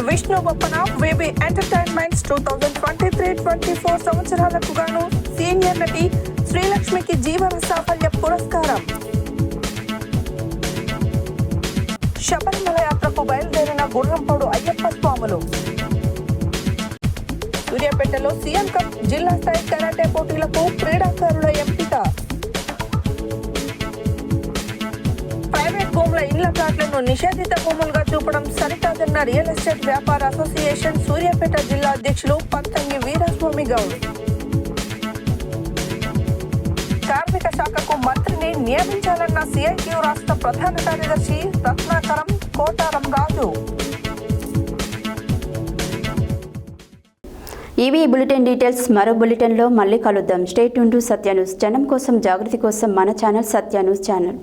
విష్ణు బొప్పన వేబీ ఎంటర్టైన్మెంట్స్ 2023-24 సంవత్సరాలకు గాను సీనియర్ నటి శ్రీలక్ష్మికి జీవన సాఫల్య పురస్కారం. శబరిమల యాత్రకు బయలుదేరిన గుర్రంపోడు అయ్యప్ప స్వాములు. సూర్యాపేటలో సీఎం కప్ జిల్లా స్థాయి కరాటే పోటీలకు క్రీడాకారుల ఎంపిక. ప్రైవేట్ భూముల ఇళ్ల ప్లాట్లను నిషేధిత భూములుగా చూపడం సరికాదన్న రియల్ ఎస్టేట్ వ్యాపార అసోసియేషన్ సూర్యాపేట జిల్లా అధ్యక్షులు పంతంగి వీరస్వామి గౌడ్. కార్మిక శాఖకు మంత్రిని నియమించాలన్న సిఐటియు రాష్ట్ర ప్రధాన కార్యదర్శి రత్నాకరం కోటారం రాజు. ఇవి బులెటిన్ డీటెయిల్స్. మరో బులెటిన్లో మళ్ళీ కలుద్దాం. Stay tune to Satya news. జనం కోసం, జాగృతి కోసం మన ఛానల్ సత్య న్యూస్ ఛానల్.